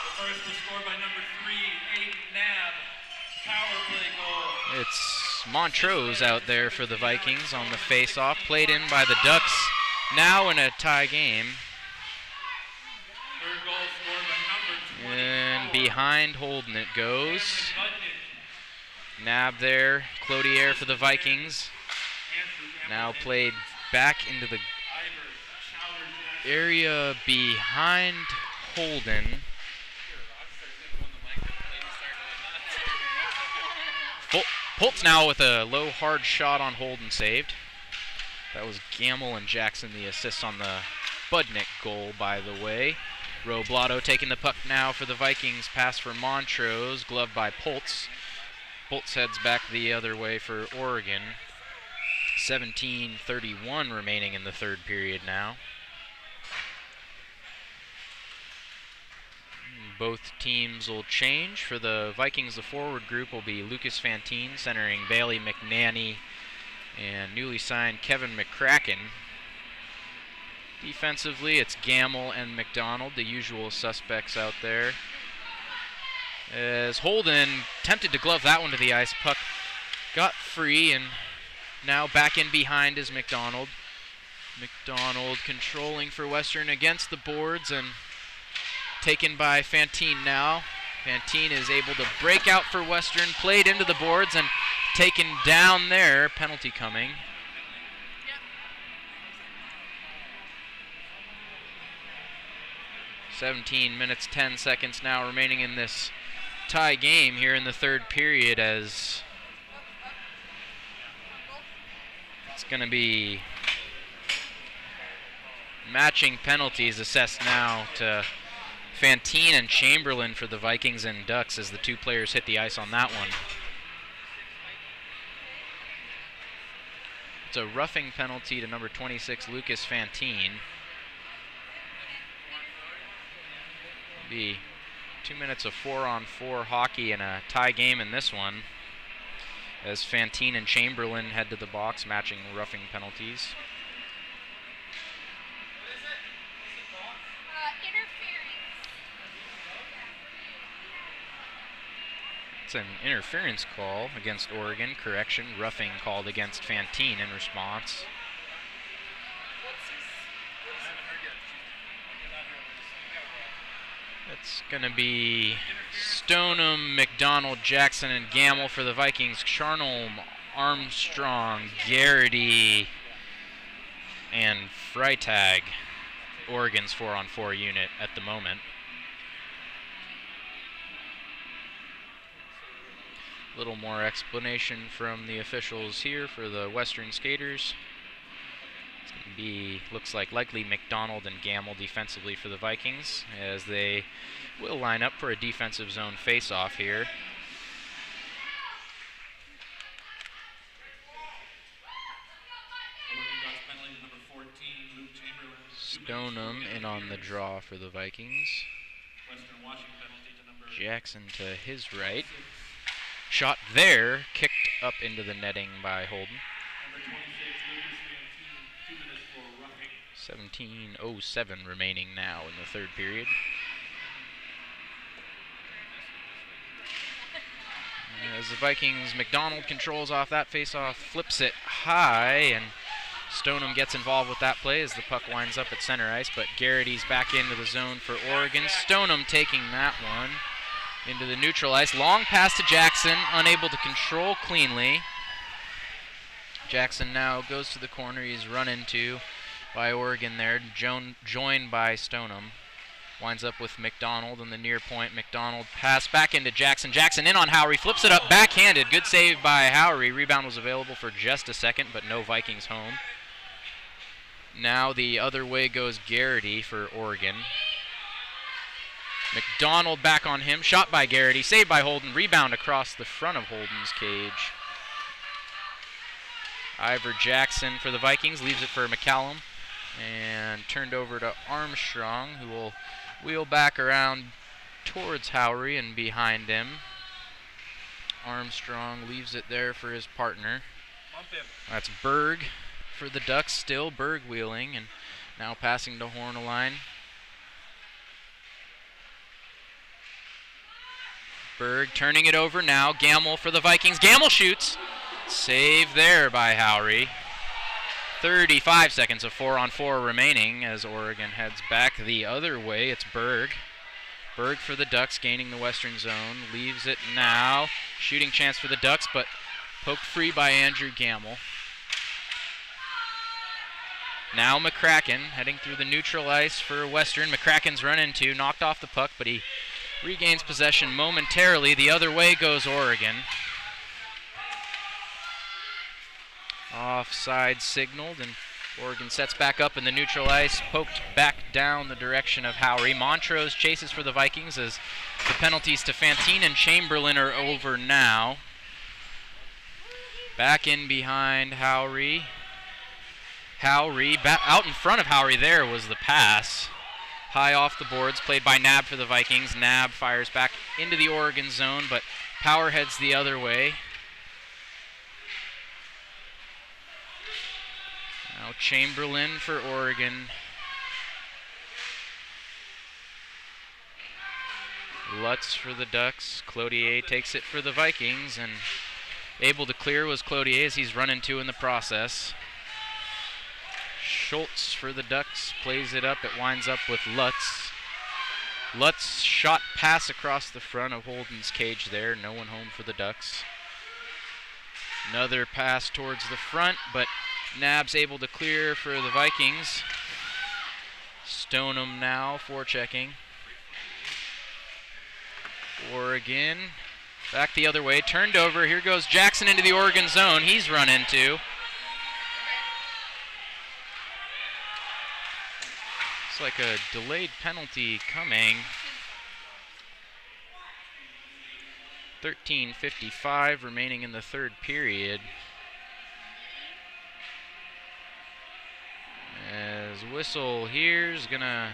The first was scored by number 3, Aiden Nab. Power play goal. It's Montrose out there for the Vikings on the face-off, played in by the Ducks, now in a tie game. Third goal scored by number 24. And behind Holden it goes. Nab there, Cloutier for the Vikings. Now played back into the area behind Holden. Pultz now with a low, hard shot on Holden saved. That was Gamble and Jackson, the assists on the Budnick goal, by the way. Roblato taking the puck now for the Vikings. Pass for Montrose, gloved by Pultz. Pultz heads back the other way for Oregon. 17:31 remaining in the third period now. Both teams will change. For the Vikings, the forward group will be Lucas Fantine centering Bailey McNanny and newly signed Kevin McCracken. Defensively, it's Gamble and McDonald, the usual suspects out there. As Holden tempted to glove that one to the ice, puck got free, and now back in behind is McDonald. McDonald controlling for Western against the boards and taken by Fantine now. Fantine is able to break out for Western, played into the boards and taken down there. Penalty coming. Yep. 17 minutes, 10 seconds now remaining in this tie game here in the third period, as it's going to be matching penalties assessed now to Fantine and Chamberlain for the Vikings and Ducks as the two players hit the ice on that one. It's a roughing penalty to number 26, Lucas Fantine. Be 2 minutes of 4-on-4 hockey and a tie game in this one, as Fantine and Chamberlain head to the box, matching roughing penalties. It's an interference call against Oregon. Correction, roughing called against Fantine in response. It's going to be Stoneham, McDonald, Jackson, and Gamble for the Vikings. Charnholm, Armstrong, Garrity, and Freitag, Oregon's 4-on-4 unit at the moment. A little more explanation from the officials here for the Western skaters. It's going to be, looks like likely McDonald and Gamble defensively for the Vikings, as they will line up for a defensive zone face-off here. Stoneham in on the draw for the Vikings. Jackson to his right. Shot there, kicked up into the netting by Holden. 17:07 remaining now in the third period. As the Vikings, McDonald controls off that face-off, flips it high, and Stoneham gets involved with that play as the puck winds up at center ice, but Garrity's back into the zone for Oregon. Stoneham taking that one into the neutral ice. Long pass to Jackson, unable to control cleanly. Jackson now goes to the corner. He's run into by Oregon there, joined by Stoneham. Winds up with McDonald in the near point. McDonald pass back into Jackson. Jackson in on Howery, flips it up backhanded. Good save by Howery. Rebound was available for just a second, but no Vikings home. Now the other way goes Garrity for Oregon. McDonald back on him. Shot by Garrity. Saved by Holden. Rebound across the front of Holden's cage. Ivor Jackson for the Vikings. Leaves it for McCallum. And turned over to Armstrong, who will wheel back around towards Howry and behind him. Armstrong leaves it there for his partner. That's Berg for the Ducks still. Berg wheeling and now passing to Horneline. Berg turning it over now. Gamble for the Vikings. Gamble shoots. Save there by Howry. 35 seconds of 4-on-4 remaining as Oregon heads back the other way. It's Berg. Berg for the Ducks, gaining the western zone. Leaves it now. Shooting chance for the Ducks, but poked free by Andrew Gamble. Now McCracken heading through the neutral ice for Western. McCracken's run into, knocked off the puck, but he regains possession momentarily. The other way goes Oregon. Offside signaled, and Oregon sets back up in the neutral ice, poked back down the direction of Howry. Montrose chases for the Vikings as the penalties to Fantine and Chamberlain are over now. Back in behind Howry. Out in front of Howry there was the pass. High off the boards, played by Nab for the Vikings. Nab fires back into the Oregon zone, but Power heads the other way. Now Chamberlain for Oregon. Lutz for the Ducks. Cloutier takes it for the Vikings, and able to clear was Cloutier as he's run into in the process. Schultz for the Ducks plays it up. It winds up with Lutz. Lutz shot pass across the front of Holden's cage there. No one home for the Ducks. Another pass towards the front, but Nab's able to clear for the Vikings. Stoneham now forechecking. Oregon back the other way, turned over. Here goes Jackson into the Oregon zone. He's run into. It's like a delayed penalty coming. 13:55 remaining in the third period. As whistle here is gonna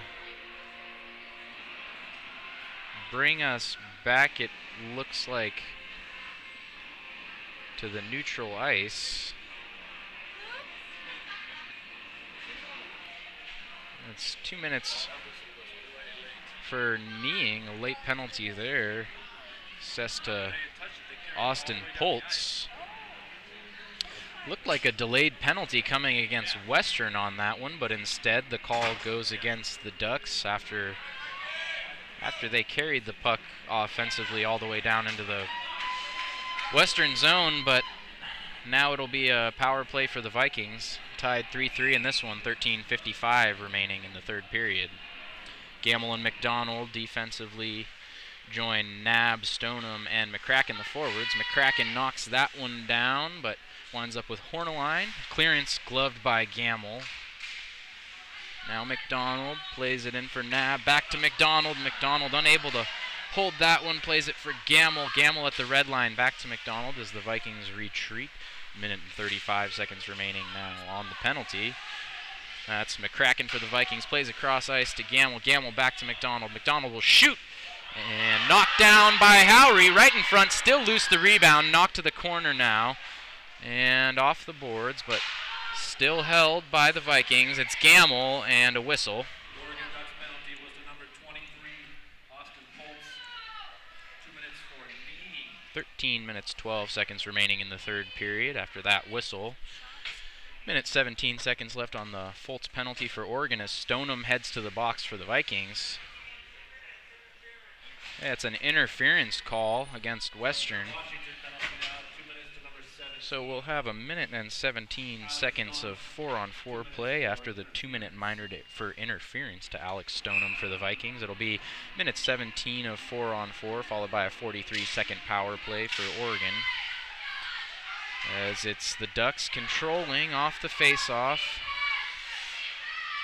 bring us back, it looks like, to the neutral ice. It's 2 minutes for kneeing, a late penalty there. Assessed to Austin Poltz. Looked like a delayed penalty coming against Western on that one, but instead the call goes against the Ducks after they carried the puck offensively all the way down into the Western zone, but now it'll be a power play for the Vikings. Tied 3-3 in this one, 13:55 remaining in the third period. Gamble and McDonald defensively join Nab, Stoneham, and McCracken the forwards. McCracken knocks that one down, but winds up with Horneline. Clearance gloved by Gamble. Now McDonald plays it in for Nab. Back to McDonald. McDonald unable to hold that one. Plays it for Gamble. Gamble at the red line. Back to McDonald as the Vikings retreat. Minute and 35 seconds remaining now on the penalty. That's McCracken for the Vikings. Plays across ice to Gamble. Gamble back to McDonald. McDonald will shoot. And knocked down by Howry. Right in front. Still loose the rebound. Knocked to the corner now. And off the boards, but still held by the Vikings. It's Gamble and a whistle. The Oregon Ducks penalty was to number 23, Austin Poltz. 2 minutes for knee. 13 minutes, 12 seconds remaining in the third period after that whistle. Minute 17 seconds left on the Foltz penalty for Oregon as Stoneham heads to the box for the Vikings. Yeah, it's an interference call against Western. Washington penalty now, 2 minutes to number 7. So we'll have a minute and 17 seconds of 4-on-4 play after the 2-minute minor for interference to Alex Stoneham for the Vikings. It'll be minute 17 of 4-on-4 followed by a 43-second power play for Oregon. As it's the Ducks controlling off the face-off.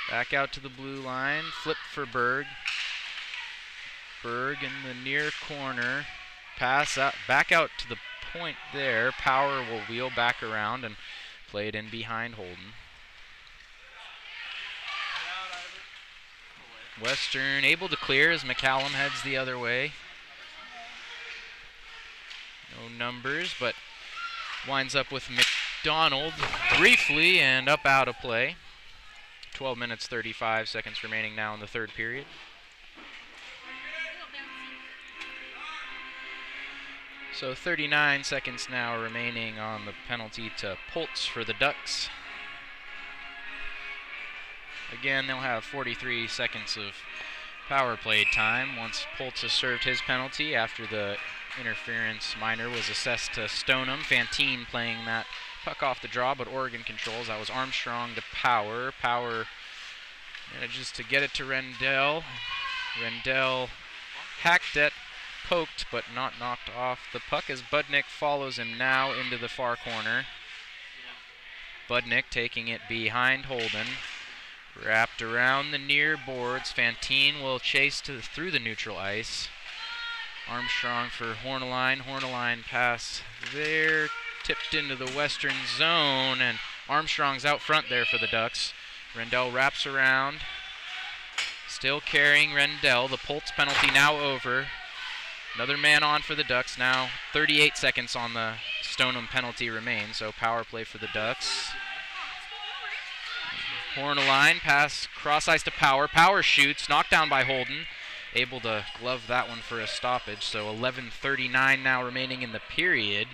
Back out to the blue line, flip for Berg. Berg in the near corner. Pass out, back out to the point there. Power will wheel back around and play it in behind Holden. Western able to clear as McCallum heads the other way. No numbers, but winds up with McDonald briefly and up out of play. 12 minutes, 35 seconds remaining now in the third period. So 39 seconds now remaining on the penalty to Poltz for the Ducks. Again, they'll have 43 seconds of power play time once Poltz has served his penalty after the interference minor was assessed to Stoneham. Fantine playing that puck off the draw, but Oregon controls. That was Armstrong to Power. Power manages to get it to Rendell. Rendell hacked at, poked, but not knocked off the puck as Budnick follows him now into the far corner. Budnick taking it behind Holden. Wrapped around the near boards. Fantine will chase through the neutral ice. Armstrong for Horneline. Horneline pass there. Tipped into the western zone, and Armstrong's out front there for the Ducks. Rendell wraps around. Still carrying Rendell. The Poltz penalty now over. Another man on for the Ducks now. 38 seconds on the Stoneham penalty remains, so power play for the Ducks. Horneline, pass cross ice to Power. Power shoots, knocked down by Holden. Able to glove that one for a stoppage. So 11:39 now remaining in the period.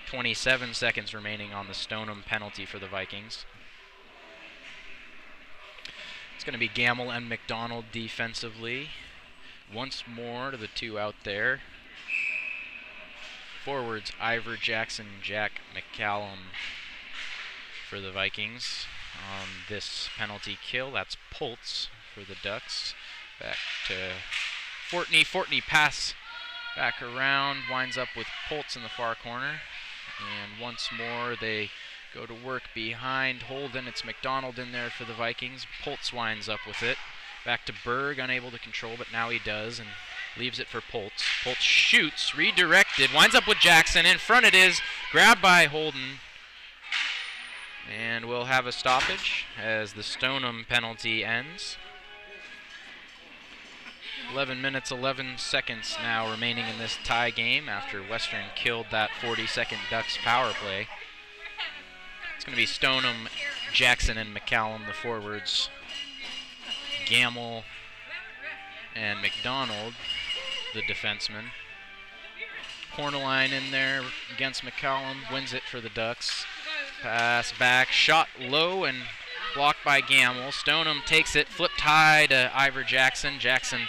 27 seconds remaining on the Stoneham penalty for the Vikings. It's going to be Gamble and McDonald defensively. Once more to the two out there. Forwards, Ivor Jackson, Jack McCallum for the Vikings. On this penalty kill, that's Poltz for the Ducks. Back to Fortney. Fortney pass back around, winds up with Poltz in the far corner. And once more they go to work behind Holden. It's McDonald in there for the Vikings. Poltz winds up with it. Back to Berg, unable to control, but now he does, and leaves it for Poltz. Poltz shoots, redirected, winds up with Jackson. In front it is, grabbed by Holden. And we'll have a stoppage as the Stoneham penalty ends. 11 minutes, 11 seconds now remaining in this tie game after Western killed that 40-second Ducks power play. It's going to be Stoneham, Jackson, and McCallum, the forwards. Gamble and McDonald, the defenseman. Horneline in there against McCallum, wins it for the Ducks. Pass back, shot low and blocked by Gamble. Stoneham takes it, flipped high to Ivor Jackson. Jackson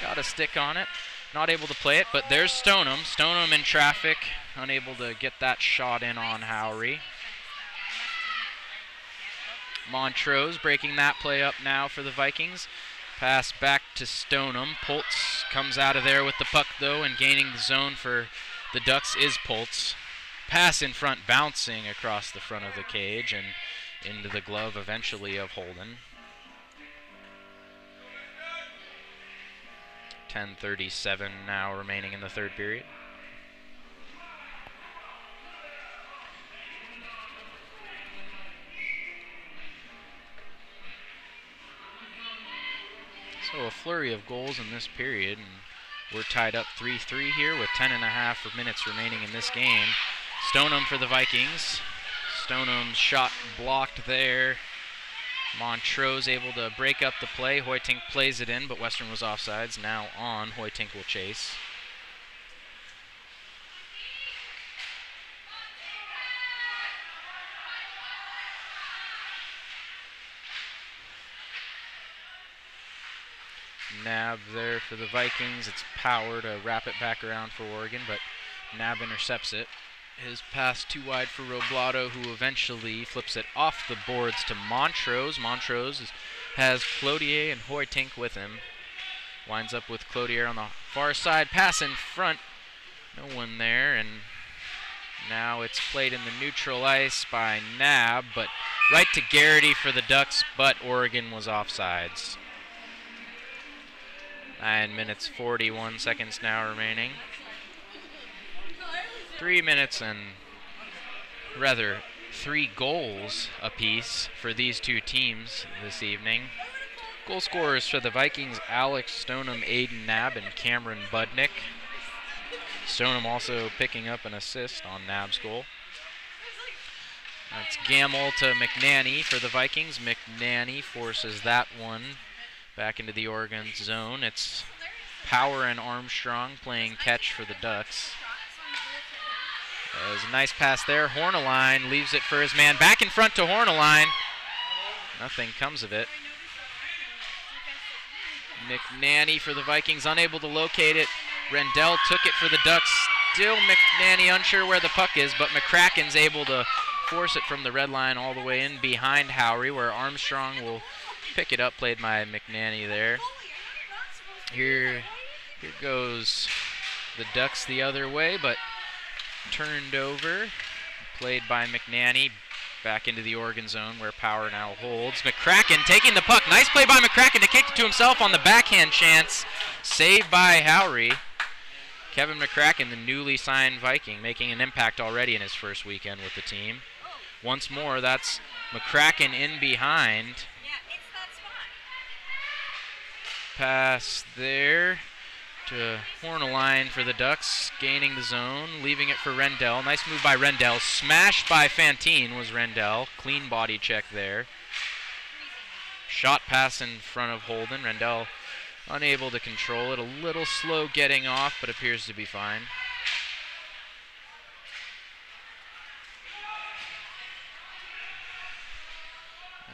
got a stick on it, not able to play it, but there's Stoneham. Stoneham in traffic, unable to get that shot in on Howry. Montrose breaking that play up now for the Vikings. Pass back to Stoneham. Poltz comes out of there with the puck though, and gaining the zone for the Ducks is Poltz. Pass in front, bouncing across the front of the cage and into the glove eventually of Holden. 10:37 now remaining in the third period. So a flurry of goals in this period, and we're tied up 3-3 here with 10.5 minutes remaining in this game. Stoneham for the Vikings. Stoneham's shot blocked there. Montrose able to break up the play. Hoytink plays it in, but Western was offsides. Now on, Hoytink will chase. Nab there for the Vikings. It's Power to wrap it back around for Oregon, but Nab intercepts it. His pass too wide for Roblato, who eventually flips it off the boards to Montrose. Montrose has Cloutier and Hoytink with him. Winds up with Cloutier on the far side. Pass in front. No one there, and now it's played in the neutral ice by Nab, but right to Garrity for the Ducks, but Oregon was offsides. 9 minutes 41 seconds now remaining. 3 minutes and rather 3 goals apiece for these two teams this evening. Goal scorers for the Vikings: Alex Stoneham, Aiden Knabb, and Cameron Budnick. Stoneham also picking up an assist on Knabb's goal. That's Gamble to McNanny for the Vikings. McNanny forces that one back into the Oregon zone. It's Power and Armstrong playing catch for the Ducks. There's a nice pass there. Horneline leaves it for his man. Back in front to Horneline. Nothing comes of it. McNanny for the Vikings, unable to locate it. Rendell took it for the Ducks. Still McNanny unsure where the puck is, but McCracken's able to force it from the red line all the way in behind Howry, where Armstrong will pick it up, played by McNanny there. Here goes the Ducks the other way, but turned over, played by McNanny. Back into the Oregon zone where Power now holds. McCracken taking the puck. Nice play by McCracken to kick it to himself on the backhand chance. Saved by Howry. Kevin McCracken, the newly signed Viking, making an impact already in his first weekend with the team. Once more, that's McCracken in behind. Pass there to Horneline for the Ducks, gaining the zone, leaving it for Rendell. Nice move by Rendell. Smashed by Fantine was Rendell. Clean body check there. Shot pass in front of Holden. Rendell unable to control it. A little slow getting off, but appears to be fine.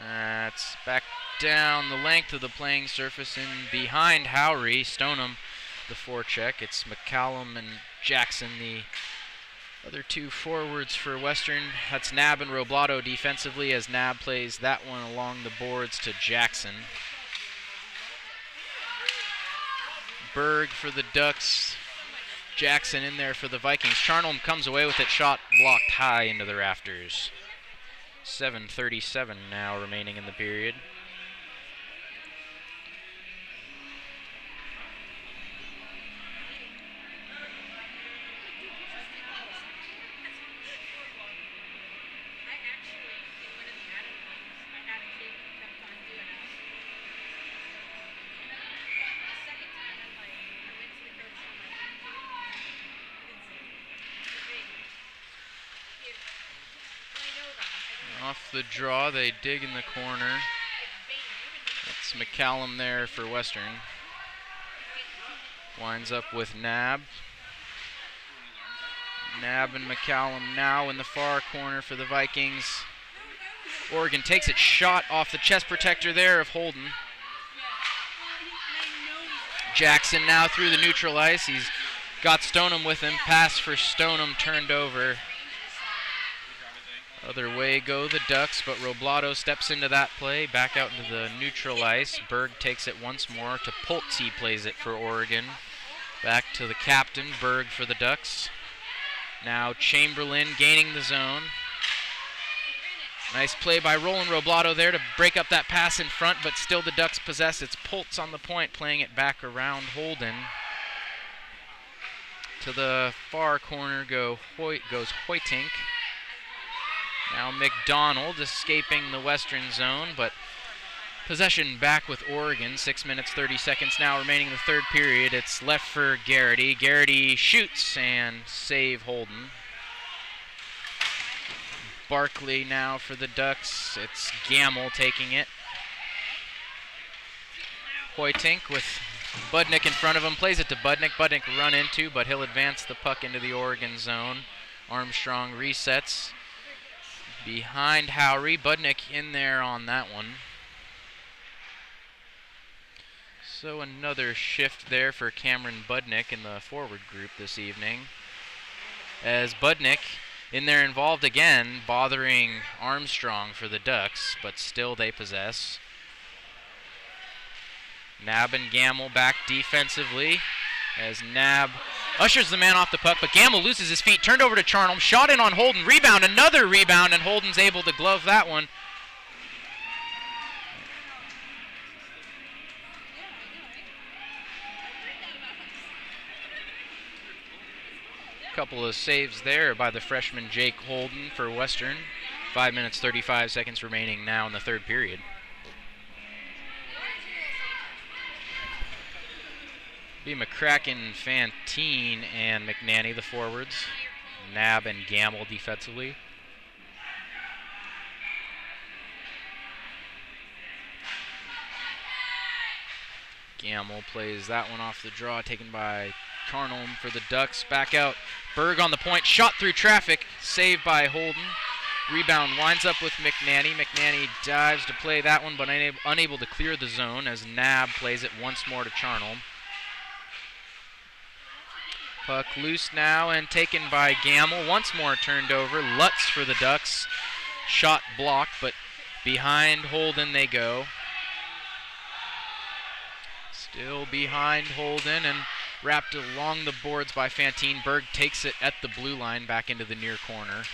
That's back down the length of the playing surface and behind Howry. Stoneham the forecheck. It's McCallum and Jackson, the other two forwards for Western. That's Knabb and Roblato defensively, as Knabb plays that one along the boards to Jackson. Berg for the Ducks. Jackson in there for the Vikings. Charnholm comes away with it, shot blocked high into the rafters. 7:37 now remaining in the period. Off the draw, they dig in the corner. That's McCallum there for Western. Winds up with Knabb. Knabb and McCallum now in the far corner for the Vikings. Oregon takes it, shot off the chest protector there of Holden. Jackson now through the neutral ice. He's got Stoneham with him. Pass for Stoneham turned over. Other way go the Ducks, but Roblato steps into that play, back out into the neutral ice. Berg takes it once more to Pultz. He plays it for Oregon. Back to the captain, Berg for the Ducks. Now Chamberlain gaining the zone. Nice play by Roland Roblato there to break up that pass in front, but still the Ducks possess. It's Pultz on the point, playing it back around Holden. To the far corner goes Hoytink. Now McDonald escaping the Western zone, but possession back with Oregon. 6 minutes, 30 seconds now remaining in the third period. It's left for Garrity. Garrity shoots and save Holden. Barkley now for the Ducks. It's Gamble taking it. Hoytink with Budnick in front of him. Plays it to Budnick. Budnick run into, but he'll advance the puck into the Oregon zone. Armstrong resets behind Howry. Budnick in there on that one. So another shift there for Cameron Budnick in the forward group this evening, as Budnick in there involved again, bothering Armstrong for the Ducks, but still they possess. Knabb and Gamble back defensively, as Knabb ushers the man off the puck, but Gamble loses his feet, turned over to Charnholm, shot in on Holden, rebound, another rebound, and Holden's able to glove that one. Couple of saves there by the freshman Jake Holden for Western. 5 minutes, 35 seconds remaining now in the third period. Be McCracken, Fantine, and McNanny, the forwards. Nab and Gamble defensively. Gamble plays that one off the draw, taken by Charnholm for the Ducks. Back out, Berg on the point, shot through traffic, saved by Holden. Rebound winds up with McNanny. McNanny dives to play that one, but unable to clear the zone as Nab plays it once more to Charnholm. Puck loose now and taken by Gamble. Once more turned over. Lutz for the Ducks. Shot blocked, but behind Holden they go. Still behind Holden and wrapped along the boards by Fantine. Berg takes it at the blue line back into the near corner.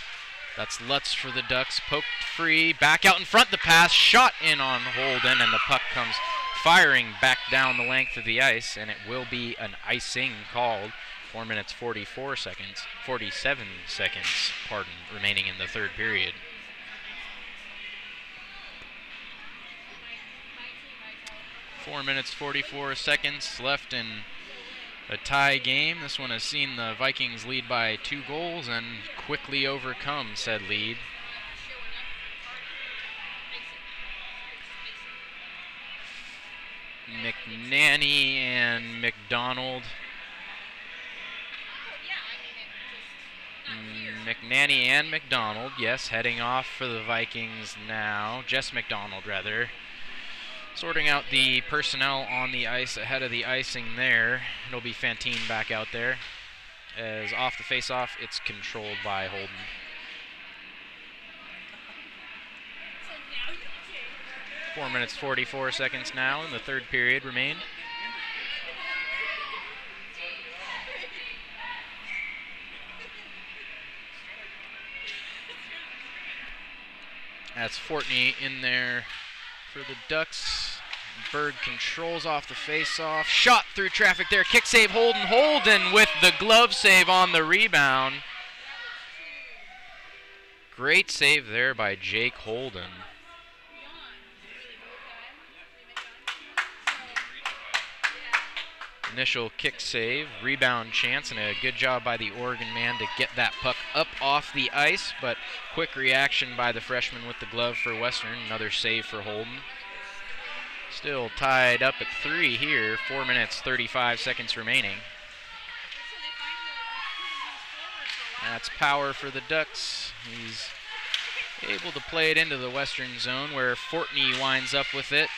That's Lutz for the Ducks. Poked free. Back out in front. The pass. Shot in on Holden, and the puck comes firing back down the length of the ice, and it will be an icing called. 4 minutes, 47 seconds, remaining in the third period. Four minutes, 44 seconds left in a tie game. This one has seen the Vikings lead by 2 goals and quickly overcome said lead. McNanny and McDonald. McNanny and McDonald, yes, heading off for the Vikings now. Jess McDonald, rather. Sorting out the personnel on the ice ahead of the icing there. It'll be Fantine back out there. As off the face-off, it's controlled by Holden. Four minutes, 44 seconds now in the third period remain. That's Fortney in there for the Ducks. Berg controls off the face-off. Shot through traffic there. Kick save Holden. Holden with the glove save on the rebound. Great save there by Jake Holden. Initial kick save, rebound chance, and a good job by the Oregon man to get that puck up off the ice, but quick reaction by the freshman with the glove for Western. Another save for Holden. Still tied up at 3 here, 4 minutes, 35 seconds remaining. That's Power for the Ducks. He's able to play it into the Western zone where Fortney winds up with it.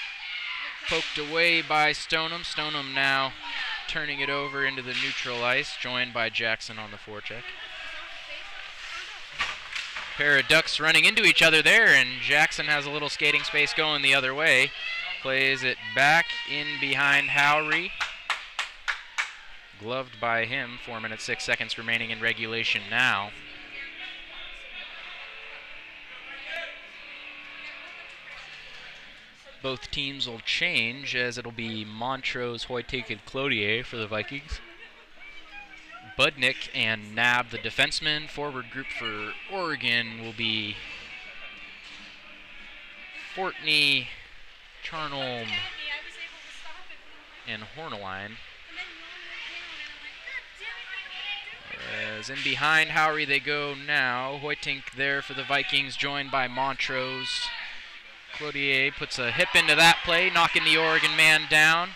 Poked away by Stoneham. Stoneham now turning it over into the neutral ice, joined by Jackson on the forecheck. Pair of Ducks running into each other there, and Jackson has a little skating space going the other way. Plays it back in behind Howry. Gloved by him. 4 minutes, 6 seconds remaining in regulation now. Both teams will change, as it'll be Montrose, Hoytink, and Cloutier for the Vikings. Budnick and Nab, the defensemen. Forward group for Oregon will be Fortney, Charnholm, and Horneline. As in behind Howry they go now. Hoytink there for the Vikings, joined by Montrose. Cloutier puts a hip into that play, knocking the Oregon man down.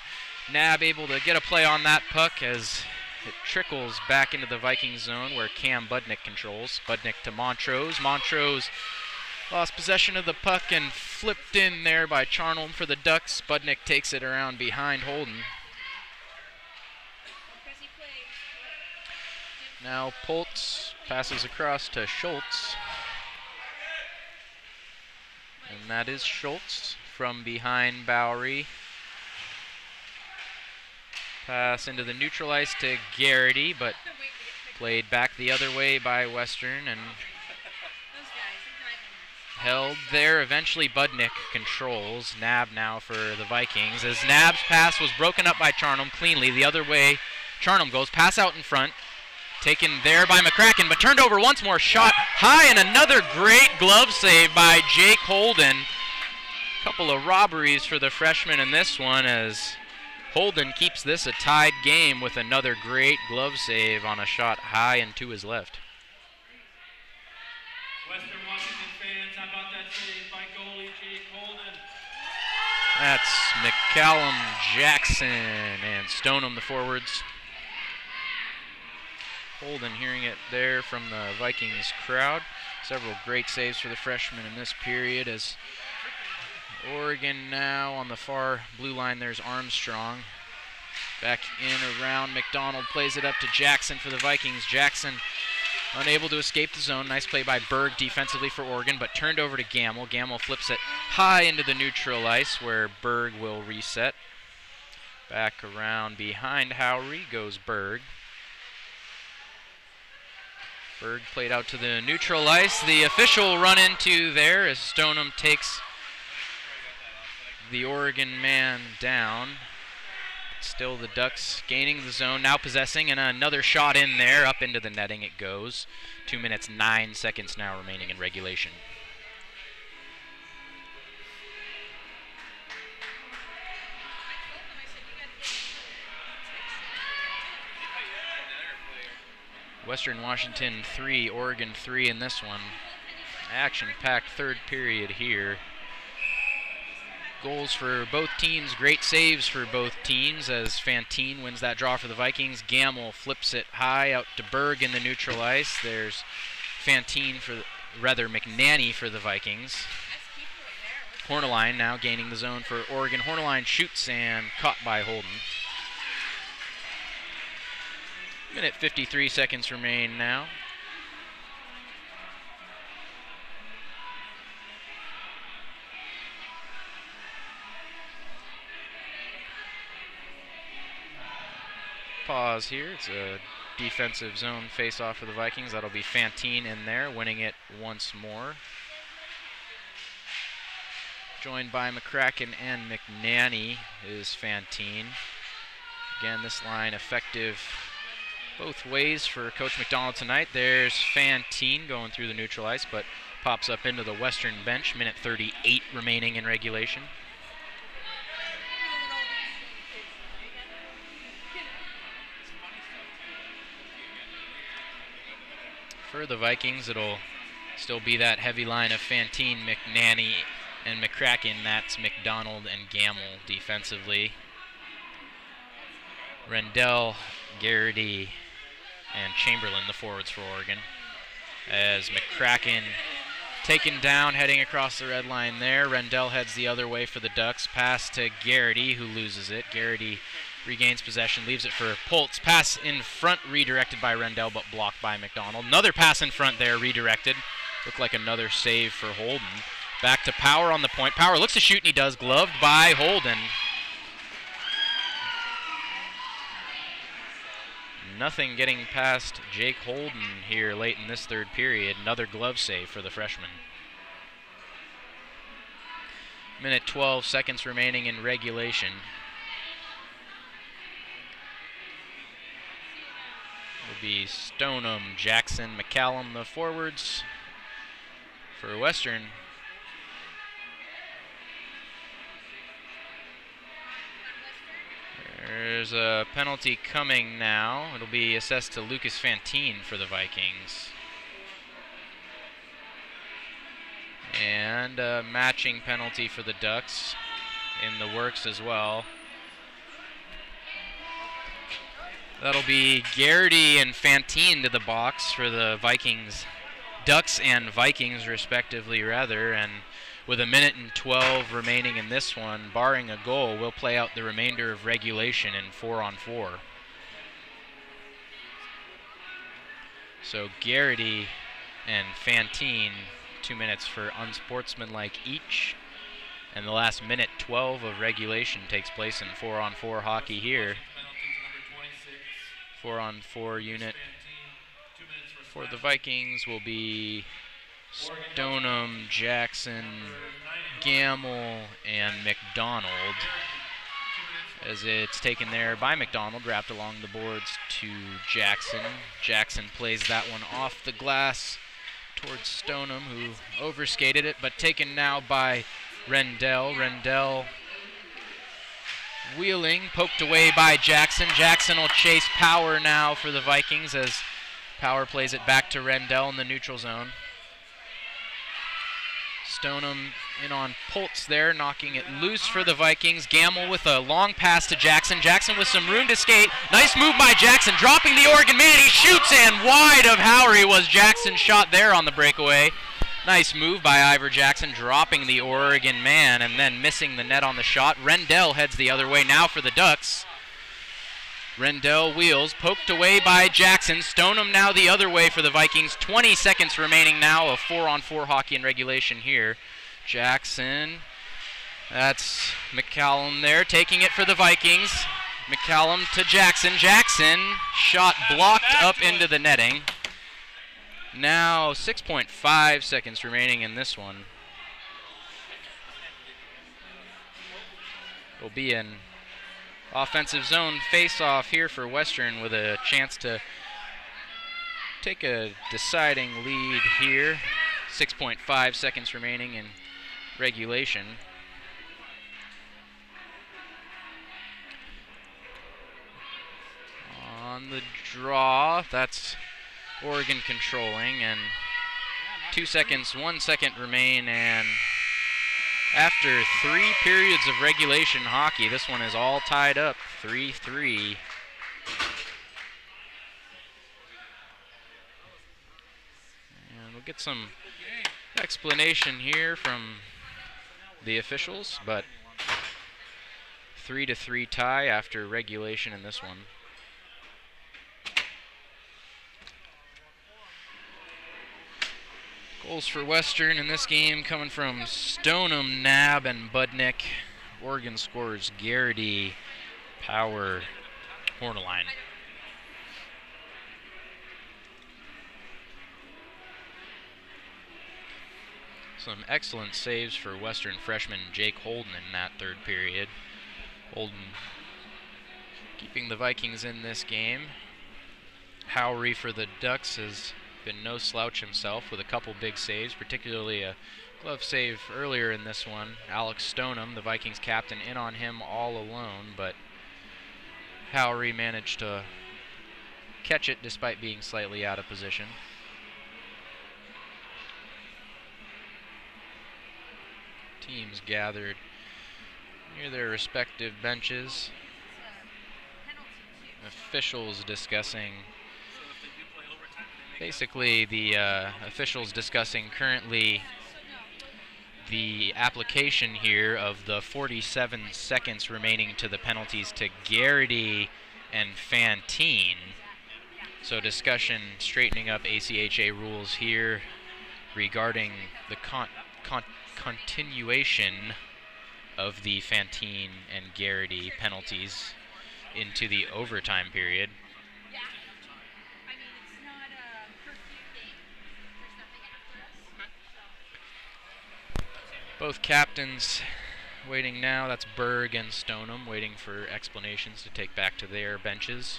Nab able to get a play on that puck as it trickles back into the Viking zone where Cam Budnick controls. Budnick to Montrose. Montrose lost possession of the puck and flipped in there by Charnholm for the Ducks. Budnick takes it around behind Holden. Now Poltz passes across to Schultz. And that is Schultz from behind Bowery. Pass into the neutral ice to Garrity, but played back the other way by Western and held there. Eventually Budnick controls. Nab now for the Vikings, as Nab's pass was broken up by Charnholm cleanly. The other way Charnholm goes. Pass out in front. Taken there by McCracken, but turned over once more. Shot high, and another great glove save by Jake Holden. Couple of robberies for the freshman in this one, as Holden keeps this a tied game with another great glove save on a shot high and to his left. Western Washington fans, how about that save by goalie Jake Holden? That's McCallum, Jackson, and Stoneham, the forwards. Holden hearing it there from the Vikings crowd. Several great saves for the freshman in this period, as Oregon now on the far blue line. There's Armstrong. Back in around McDonald, plays it up to Jackson for the Vikings. Jackson unable to escape the zone. Nice play by Berg defensively for Oregon, but turned over to Gamble. Gamble flips it high into the neutral ice, where Berg will reset. Back around behind Howry goes Berg. Berg played out to the neutral ice. The official run into there as Stoneham takes the Oregon man down. Still the Ducks gaining the zone, now possessing, and another shot in there. Up into the netting it goes. 2 minutes, 9 seconds now remaining in regulation. Western Washington 3, Oregon 3 in this one. Action-packed third period here. Goals for both teams, great saves for both teams, as Fantine wins that draw for the Vikings. Gamble flips it high out to Berg in the neutral ice. There's Fantine McNanny for the Vikings. Horneline now gaining the zone for Oregon. Horneline shoots and caught by Holden. Minute 53 seconds remain now. Pause here. It's a defensive zone face-off for the Vikings. That'll be Fantine in there, winning it once more. Joined by McCracken and McNanny is Fantine. Again, this line effective both ways for Coach McDonald tonight. There's Fantine going through the neutral ice, but pops up into the Western bench. Minute 38 remaining in regulation. For the Vikings, it'll still be that heavy line of Fantine, McNanny, and McCracken. That's McDonald and Gamble defensively. Rendell, Garrity, and Chamberlain, the forwards for Oregon. As McCracken taken down, heading across the red line there. Rendell heads the other way for the Ducks. Pass to Garrity, who loses it. Garrity regains possession, leaves it for Poltz. Pass in front, redirected by Rendell, but blocked by McDonald. Another pass in front there, redirected. Looked like another save for Holden. Back to Power on the point. Power looks to shoot, and he does. Gloved by Holden. Nothing getting past Jake Holden here late in this third period. Another glove save for the freshman. Minute 12 seconds remaining in regulation. Will be Stoneham, Jackson, McCallum, the forwards for Western. There's a penalty coming now. It'll be assessed to Lucas Fantine for the Vikings. And a matching penalty for the Ducks in the works as well. That'll be Garrity and Fantine to the box for the Vikings. Ducks and Vikings respectively, rather, and with a minute and 12 remaining in this one, barring a goal, we'll play out the remainder of regulation in 4-on-4. So Garrity and Fantine, 2 minutes for unsportsmanlike each. And the last minute 12 of regulation takes place in 4-on-4 hockey here. 4-on-4 unit for the Vikings will be Stoneham, Jackson, Gamble, and McDonald. as it's taken there by McDonald, wrapped along the boards to Jackson. Jackson plays that one off the glass towards Stoneham, who overskated it, but taken now by Rendell. Rendell wheeling, poked away by Jackson. Jackson will chase Power now for the Vikings as Power plays it back to Rendell in the neutral zone. Stoneham in on Pultz there, knocking it loose for the Vikings. Gamble with a long pass to Jackson. Jackson with some room to skate. Nice move by Jackson, dropping the Oregon man. He shoots, and wide of Howery was Jackson's shot there on the breakaway. Nice move by Ivor Jackson, dropping the Oregon man and then missing the net on the shot. Rendell heads the other way now for the Ducks. Rendell wheels, poked away by Jackson. Stoneham now the other way for the Vikings. 20 seconds remaining now of 4-on-4 hockey in regulation here. Jackson, that's McCallum there, taking it for the Vikings. McCallum to Jackson. Jackson, shot blocked up into the netting. Now 6.5 seconds remaining in this one. Will be an offensive zone face-off here for Western with a chance to take a deciding lead here. 6.5 seconds remaining in regulation. On the draw, that's Oregon controlling, and 2 seconds, 1 second remain, and after 3 periods of regulation hockey, this one is all tied up, 3-3. And we'll get some explanation here from the officials, but 3-3 tie after regulation in this one. Goals for Western in this game coming from Stoneham, Nab, and Budnick. Oregon scores Garrity, Power, Horneline. Some excellent saves for Western freshman Jake Holden in that third period. Holden keeping the Vikings in this game. Howery for the Ducks has been no slouch himself with a couple big saves, particularly a glove save earlier in this one. Alex Stoneham, the Vikings captain, in on him all alone, but Howery managed to catch it despite being slightly out of position. Teams gathered near their respective benches. Officials discussing, basically the officials discussing currently the application here of the 47 seconds remaining to the penalties to Garrity and Fantine. So discussion straightening up ACHA rules here regarding the continuation of the Fantine and Garrity penalties into the overtime period. Both captains waiting now. That's Berg and Stoneham waiting for explanations to take back to their benches.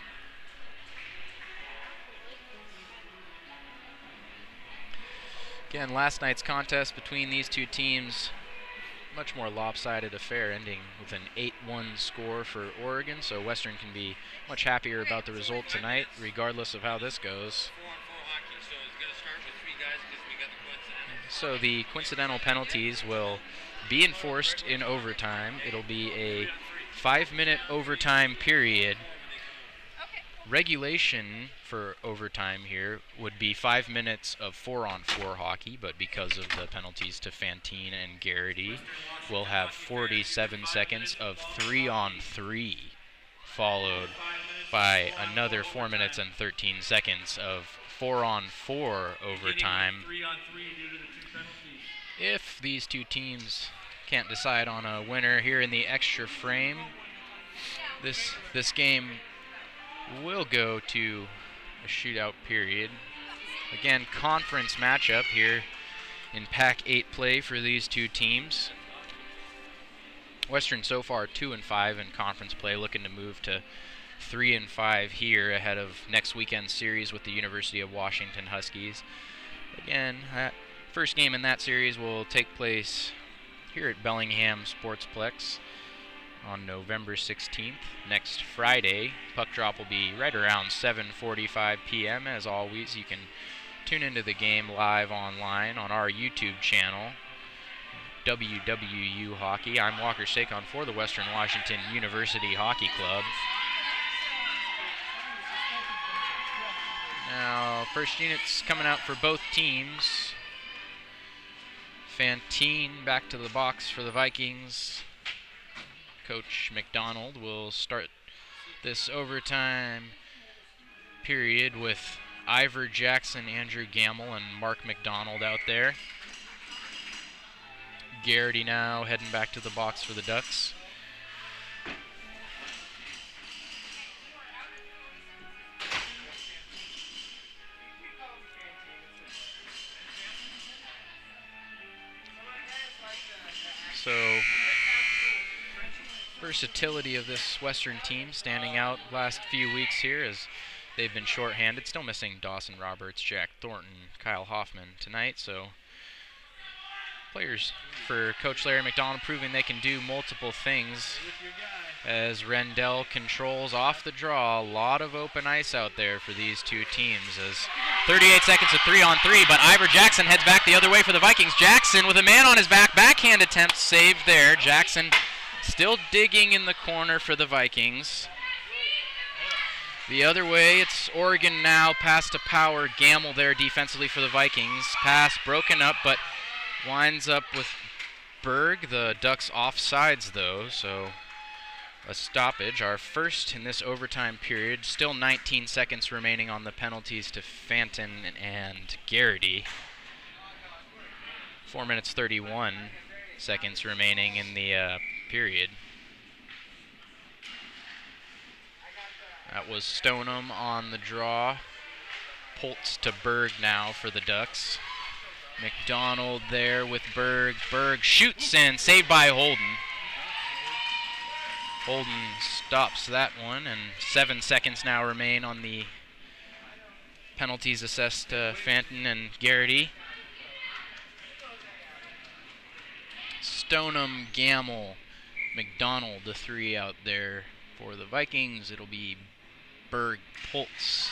Again, last night's contest between these two teams, much more lopsided affair, ending with an 8-1 score for Oregon, so Western can be much happier about the result tonight, regardless of how this goes. So the coincidental penalties will be enforced in overtime. It'll be a 5-minute overtime period. Regulation for overtime here would be 5 minutes of 4-on-4 hockey, but because of the penalties to Fantine and Garrity, we'll have 47 seconds of 3-on-3, followed by another 4 minutes and 13 seconds of 4-on-4 overtime. If these two teams can't decide on a winner here in the extra frame, this game will go to a shootout period. Again, conference matchup here in Pac 8 play for these two teams. Western so far 2-5 in conference play, looking to move to 3-5 here ahead of next weekend's series with the University of Washington Huskies. Again, first game in that series will take place here at Bellingham Sportsplex on November 16th, next Friday. Puck drop will be right around 7:45 p.m. As always, you can tune into the game live online on our YouTube channel, WWU Hockey. I'm Walker Sakon for the Western Washington University Hockey Club. Now, first units coming out for both teams. Fantine back to the box for the Vikings. Coach McDonald will start this overtime period with Ivor Jackson, Andrew Gamble, and Mark McDonald out there. Garrity now heading back to the box for the Ducks. So, versatility of this Western team standing out last few weeks here as they've been shorthanded. Still missing Dawson Roberts, Jack Thornton, Kyle Hoffman tonight. So players for Coach Larry McDonald proving they can do multiple things as Rendell controls off the draw. A lot of open ice out there for these two teams as 38 seconds of 3-on-3, but Ivor Jackson heads back the other way for the Vikings. Jackson with a man on his back, backhand attempt saved there. Jackson still digging in the corner for the Vikings. The other way, it's Oregon now, pass to Power. Gamble there defensively for the Vikings. Pass broken up, but winds up with Berg. The Ducks offsides, though, so a stoppage. Our first in this overtime period. Still 19 seconds remaining on the penalties to Fanton and Garrity. 4 minutes 31 seconds remaining in the period. That was Stoneham on the draw. Poltz to Berg now for the Ducks. McDonald there with Berg. Berg shoots in, saved by Holden. Holden stops that one, and 7 seconds now remain on the penalties assessed to Fanton and Garrity. Stoneham, Gamble, McDonald, the three out there for the Vikings. It'll be Berg, Poltz,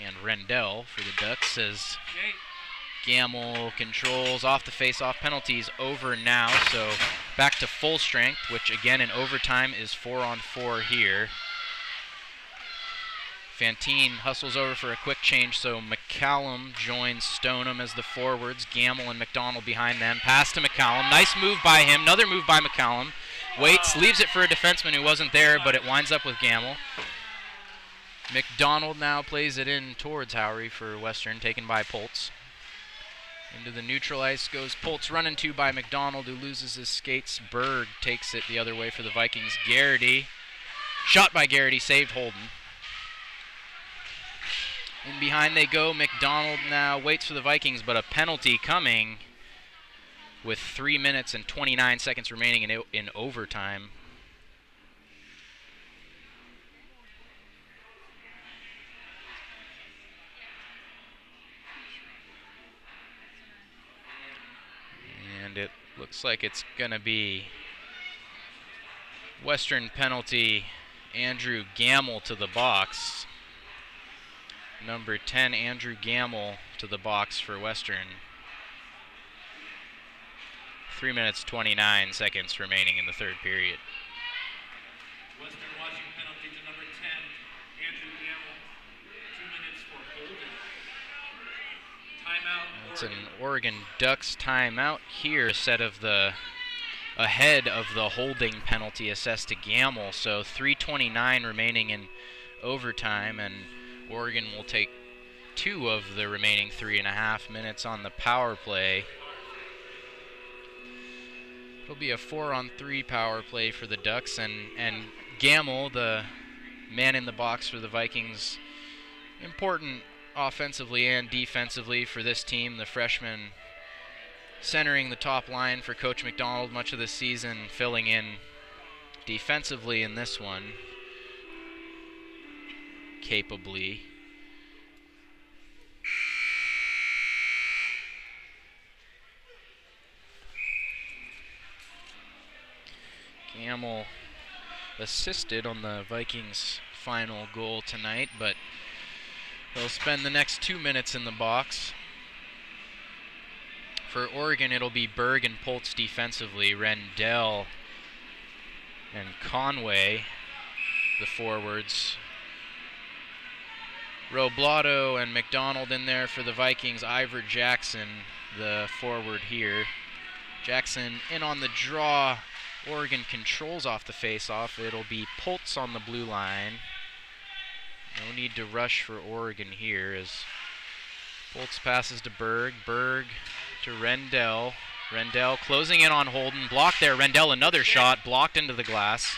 and Rendell for the Ducks as Gamble controls off the face-off. Penalties over now, so back to full strength, which again in overtime is 4-on-4 here. Fantine hustles over for a quick change, so McCallum joins Stoneham as the forwards. Gamble and McDonald behind them. Pass to McCallum. Nice move by him. Another move by McCallum. Waits, leaves it for a defenseman who wasn't there, but it winds up with Gamble. McDonald now plays it in towards Howry for Western, taken by Poltz. Into the neutral ice goes Poltz, run into by McDonald, who loses his skates. Berg takes it the other way for the Vikings. Garrity, shot by Garrity, saved Holden. In behind they go. McDonald now waits for the Vikings, but a penalty coming with 3 minutes and 29 seconds remaining in overtime. And it looks like it's going to be Western penalty, Andrew Gamble to the box. Number 10, Andrew Gamble to the box for Western. 3 minutes, 29 seconds remaining in the third period. Western watching penalty to number 10, Andrew Gamble. 2 minutes for Holden. Timeout. It's an Oregon Ducks timeout here, ahead of the holding penalty assessed to Gamble. So 3:29 remaining in overtime, and Oregon will take 2 of the remaining 3.5 minutes on the power play. It'll be a 4-on-3 power play for the Ducks, and Gamble, the man in the box for the Vikings, important offensively and defensively for this team. The freshman centering the top line for Coach McDonald much of the season, filling in defensively in this one, capably. Gamble assisted on the Vikings' final goal tonight, but they'll spend the next 2 minutes in the box. For Oregon, it'll be Berg and Poltz defensively, Rendell and Conway, the forwards. Roblato and McDonald in there for the Vikings. Ivor Jackson, the forward here. Jackson in on the draw. Oregon controls off the face-off. It'll be Poltz on the blue line. No need to rush for Oregon here as Poltz passes to Berg. Berg to Rendell. Rendell closing in on Holden. Blocked there. Rendell another shot. Blocked into the glass.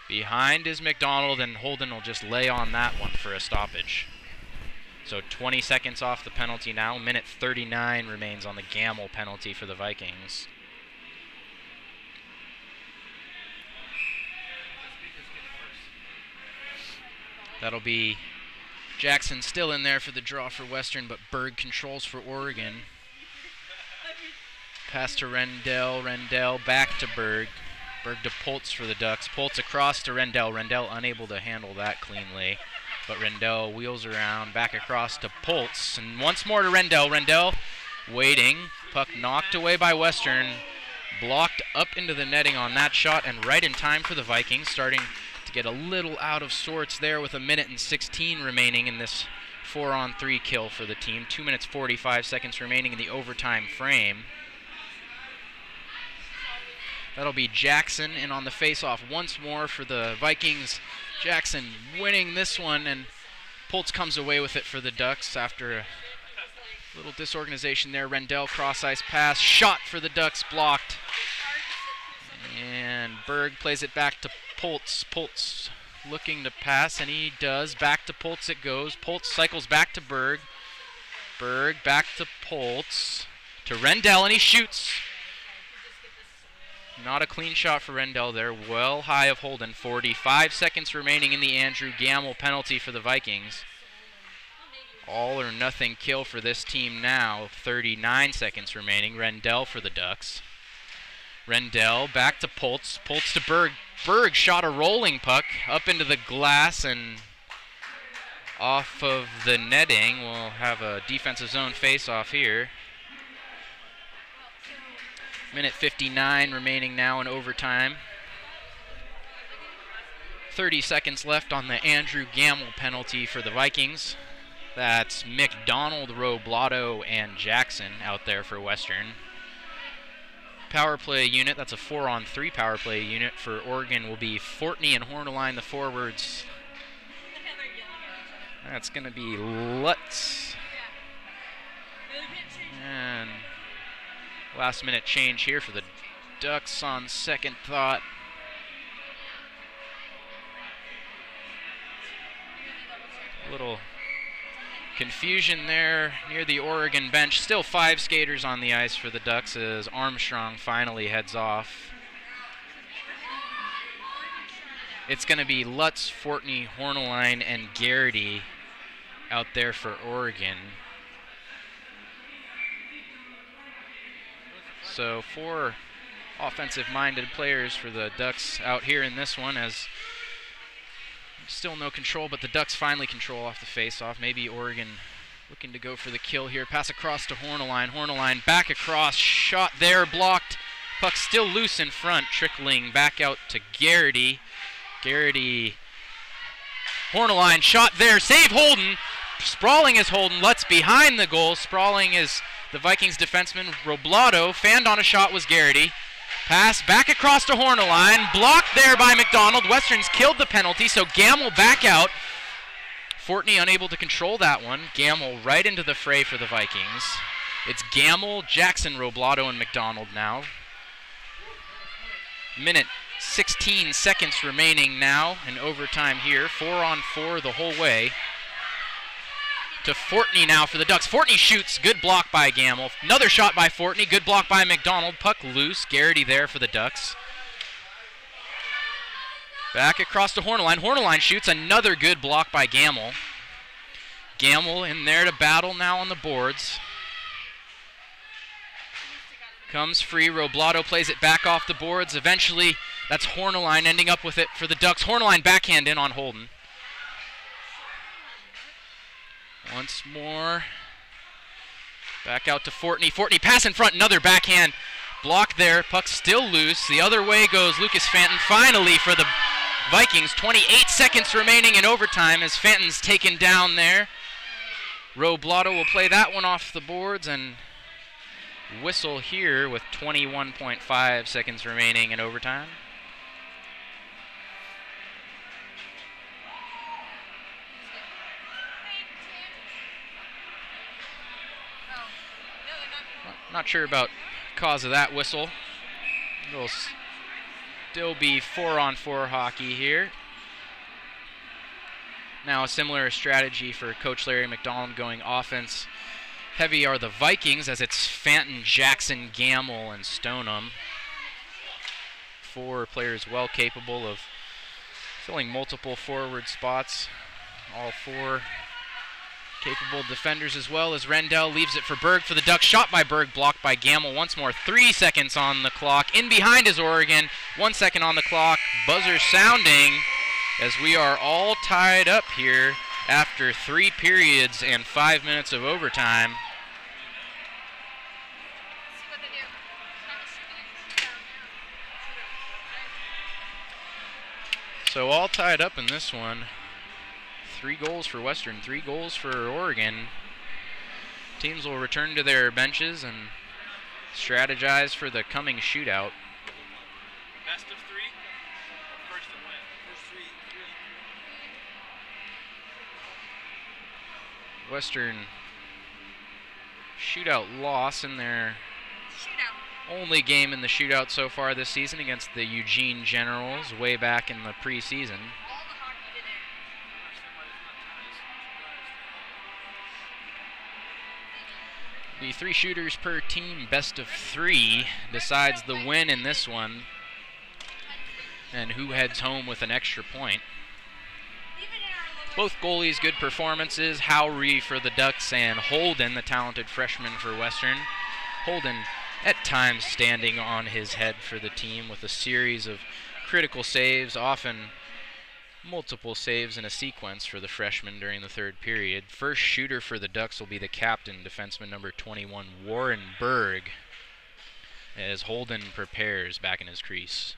Behind is McDonald, and Holden will just lay on that one for a stoppage. So 20 seconds off the penalty now. Minute 39 remains on the Gamble penalty for the Vikings. That'll be Jackson still in there for the draw for Western, but Berg controls for Oregon. Pass to Rendell. Rendell back to Berg. Berg to Poltz for the Ducks. Poltz across to Rendell. Rendell unable to handle that cleanly. But Rendell wheels around, back across to Poltz. And once more to Rendell. Rendell waiting. Puck knocked away by Western. Blocked up into the netting on that shot, and right in time for the Vikings, starting to get a little out of sorts there with 1:16 remaining in this 4-on-3 kill for the team. 2 minutes 45 seconds remaining in the overtime frame. That'll be Jackson in on the face-off once more for the Vikings. Jackson winning this one, and Poltz comes away with it for the Ducks after a little disorganization there. Rendell cross-ice pass, shot for the Ducks, blocked. And Berg plays it back to Poltz. Poltz looking to pass, and he does. Back to Poltz it goes. Poltz cycles back to Berg. Berg back to Poltz. To Rendell, and he shoots. Not a clean shot for Rendell there. Well high of Holden. 45 seconds remaining in the Andrew Gamble penalty for the Vikings. All or nothing kill for this team now. 39 seconds remaining. Rendell for the Ducks. Rendell back to Poltz. Poltz to Berg. Berg shot a rolling puck up into the glass and off of the netting. We'll have a defensive zone face-off here. Minute 59 remaining now in overtime. 30 seconds left on the Andrew Gamble penalty for the Vikings. That's McDonald, Roblato, and Jackson out there for Western. Power play unit, that's a 4-on-3 power play unit for Oregon, will be Fortney and Horneline, the forwards. That's going to be Lutz. And last minute change here for the Ducks on second thought. A little confusion there near the Oregon bench. Still 5 skaters on the ice for the Ducks as Armstrong finally heads off. It's going to be Lutz, Fortney, Horneline, and Garrity out there for Oregon. So 4 offensive-minded players for the Ducks out here in this one, as still no control, but the Ducks finally control off the face-off. Maybe Oregon looking to go for the kill here. Pass across to Horneline. Horneline back across. Shot there, blocked. Puck still loose in front, trickling back out to Garrity. Garrity. Horneline shot there. Save Holden. Sprawling is Holden. Lutz behind the goal. Sprawling is the Vikings defenseman. Roblato. Fanned on a shot was Garrity. Pass back across to Horneline. Blocked there by McDonald. Western's killed the penalty, so Gamble back out. Fortney unable to control that one. Gamble right into the fray for the Vikings. It's Gamble, Jackson, Roblato, and McDonald now. Minute 16 seconds remaining now in overtime here. 4-on-4 the whole way. to Fortney now for the Ducks. Fortney shoots. Good block by Gamble. Another shot by Fortney. Good block by McDonald. Puck loose. Garrity there for the Ducks. Back across to Horneline. Horneline shoots. Another good block by Gamble. Gamble in there to battle now on the boards. Comes free. Roblato plays it back off the boards. Eventually, that's Horneline ending up with it for the Ducks. Horneline backhand in on Holden. Once more. Back out to Fortney. Fortney pass in front. Another backhand block there. Puck still loose. The other way goes Lucas Fanton. Finally for the Vikings. 28 seconds remaining in overtime as Fanton's taken down there. Roblato will play that one off the boards and whistle here with 21.5 seconds remaining in overtime. Not sure about cause of that whistle. It'll still be 4-on-4 hockey here. Now a similar strategy for Coach Larry McDonald, going offense heavy are the Vikings, as it's Fanton, Jackson, Gamble, and Stoneham. 4 players well capable of filling multiple forward spots. All 4 capable defenders, as well as Rendell leaves it for Berg for the Ducks. Shot by Berg, blocked by Gamble. Once more, 3 seconds on the clock. In behind is Oregon. 1 second on the clock. Buzzer sounding as we are all tied up here after 3 periods and 5 minutes of overtime. So all tied up in this one. 3 goals for Western, 3 goals for Oregon. Teams will return to their benches and strategize for the coming shootout. Best of 3? First to win. First 3. Western shootout loss in their only game in the shootout so far this season against the Eugene Generals way back in the preseason. Be 3 shooters per team, best of 3 decides the win in this one, and who heads home with an extra point. Both goalies good performances. Howry for the Ducks and Holden, the talented freshman for Western. Holden at times standing on his head for the team with a series of critical saves, often multiple saves in a sequence for the freshman during the 3rd period. First shooter for the Ducks will be the captain, defenseman number 21, Warren Berg, as Holden prepares back in his crease.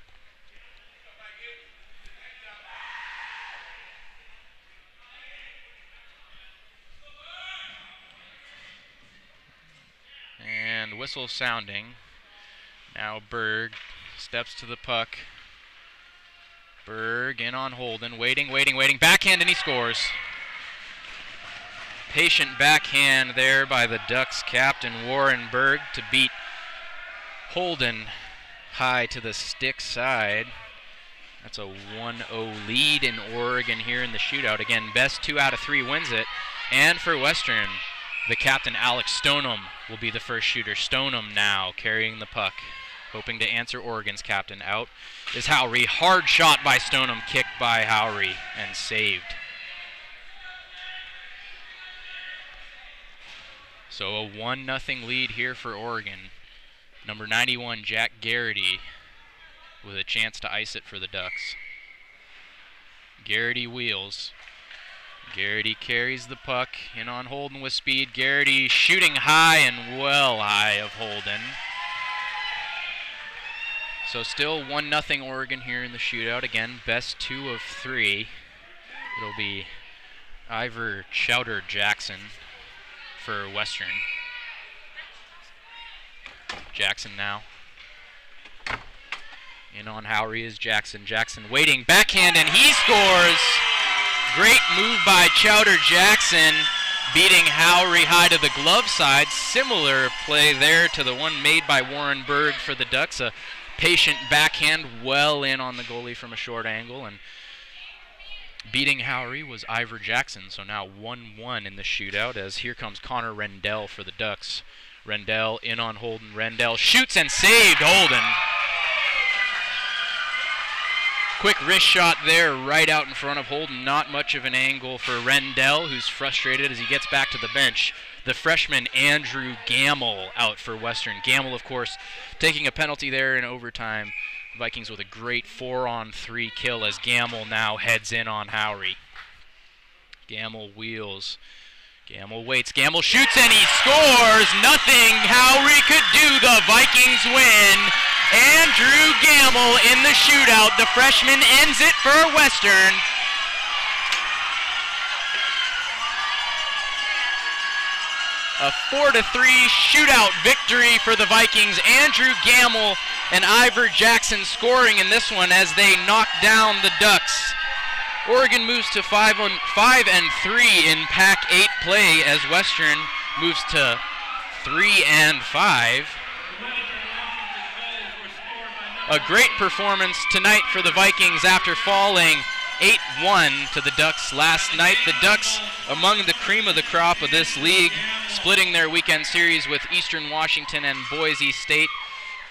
And whistle sounding. Now Berg steps to the puck. Berg in on Holden, waiting. Backhand, and he scores. Patient backhand there by the Ducks captain, Warren Berg, to beat Holden high to the stick side. That's a 1-0 lead in Oregon here in the shootout. Again, best 2 out of 3 wins it. And for Western, the captain, Alex Stoneham, will be the first shooter. Stoneham now carrying the puck, hoping to answer Oregon's captain. Out is Howry. Hard shot by Stoneham, kicked by Howry, and saved. So a 1-0 lead here for Oregon. Number 91, Jack Garrity, with a chance to ice it for the Ducks. Garrity wheels. Garrity carries the puck in on Holden with speed. Garrity shooting high and well high of Holden. So still 1-0 Oregon here in the shootout. Again, best 2 of 3. It'll be Ivor Chowder Jackson for Western. Jackson now. In on Howry is Jackson. Jackson waiting, backhand, and he scores! Great move by Chowder Jackson, beating Howry high to the glove side. Similar play there to the one made by Warren Berg for the Ducks. A patient backhand well in on the goalie from a short angle, and Beating Howry was Ivor Jackson, so now 1-1 in the shootout as here comes Connor Rendell for the Ducks. Rendell in on Holden. Rendell shoots and saved Holden. Quick wrist shot there right out in front of Holden. Not much of an angle for Rendell, who's frustrated as he gets back to the bench. The freshman Andrew Gamble out for Western. Gamble, of course, taking a penalty there in overtime. Vikings with a great 4-on-3 kill as Gamble now heads in on Howry. Gamble wheels. Gamble waits. Gamble shoots and he scores. Nothing Howry could do. The Vikings win. Andrew Gamble in the shootout. The freshman ends it for Western. A 4-3 shootout victory for the Vikings. Andrew Gamble and Ivor Jackson scoring in this one as they knock down the Ducks. Oregon moves to 5-3 in Pac-8 play as Western moves to 3-5. A great performance tonight for the Vikings after falling 8-1 to the Ducks last night. The Ducks among the cream of the crop of this league, splitting their weekend series with Eastern Washington and Boise State.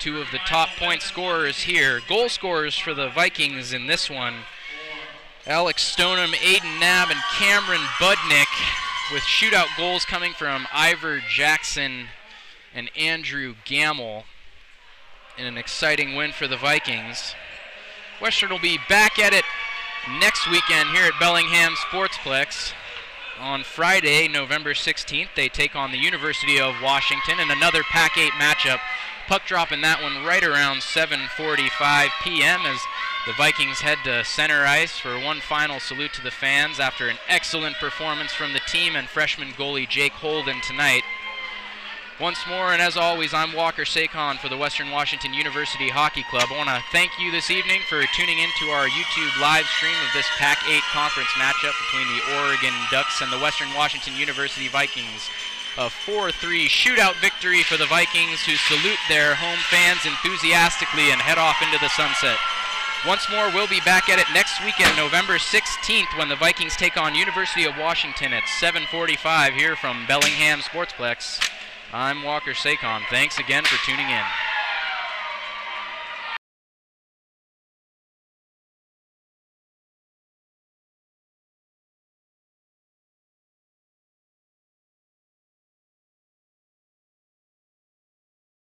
Two of the top point scorers here. Goal scorers for the Vikings in this one: Alex Stoneham, Aiden Knabb, and Cameron Budnick, with shootout goals coming from Ivor Jackson and Andrew Gamble in an exciting win for the Vikings. Western will be back at it next weekend here at Bellingham Sportsplex. On Friday, November 16th, they take on the University of Washington in another Pac-8 matchup. Puck drop in that one right around 7:45 p.m. as the Vikings head to center ice for one final salute to the fans after an excellent performance from the team and freshman goalie Jake Holden tonight. Once more, and as always, I'm Walker Sakon for the Western Washington University Hockey Club. I want to thank you this evening for tuning into our YouTube live stream of this Pac-8 conference matchup between the Oregon Ducks and the Western Washington University Vikings. A 4-3 shootout victory for the Vikings, who salute their home fans enthusiastically and head off into the sunset. Once more, we'll be back at it next weekend, November 16th, when the Vikings take on University of Washington at 7:45 here from Bellingham Sportsplex. I'm Walker Sakon. Thanks again for tuning in.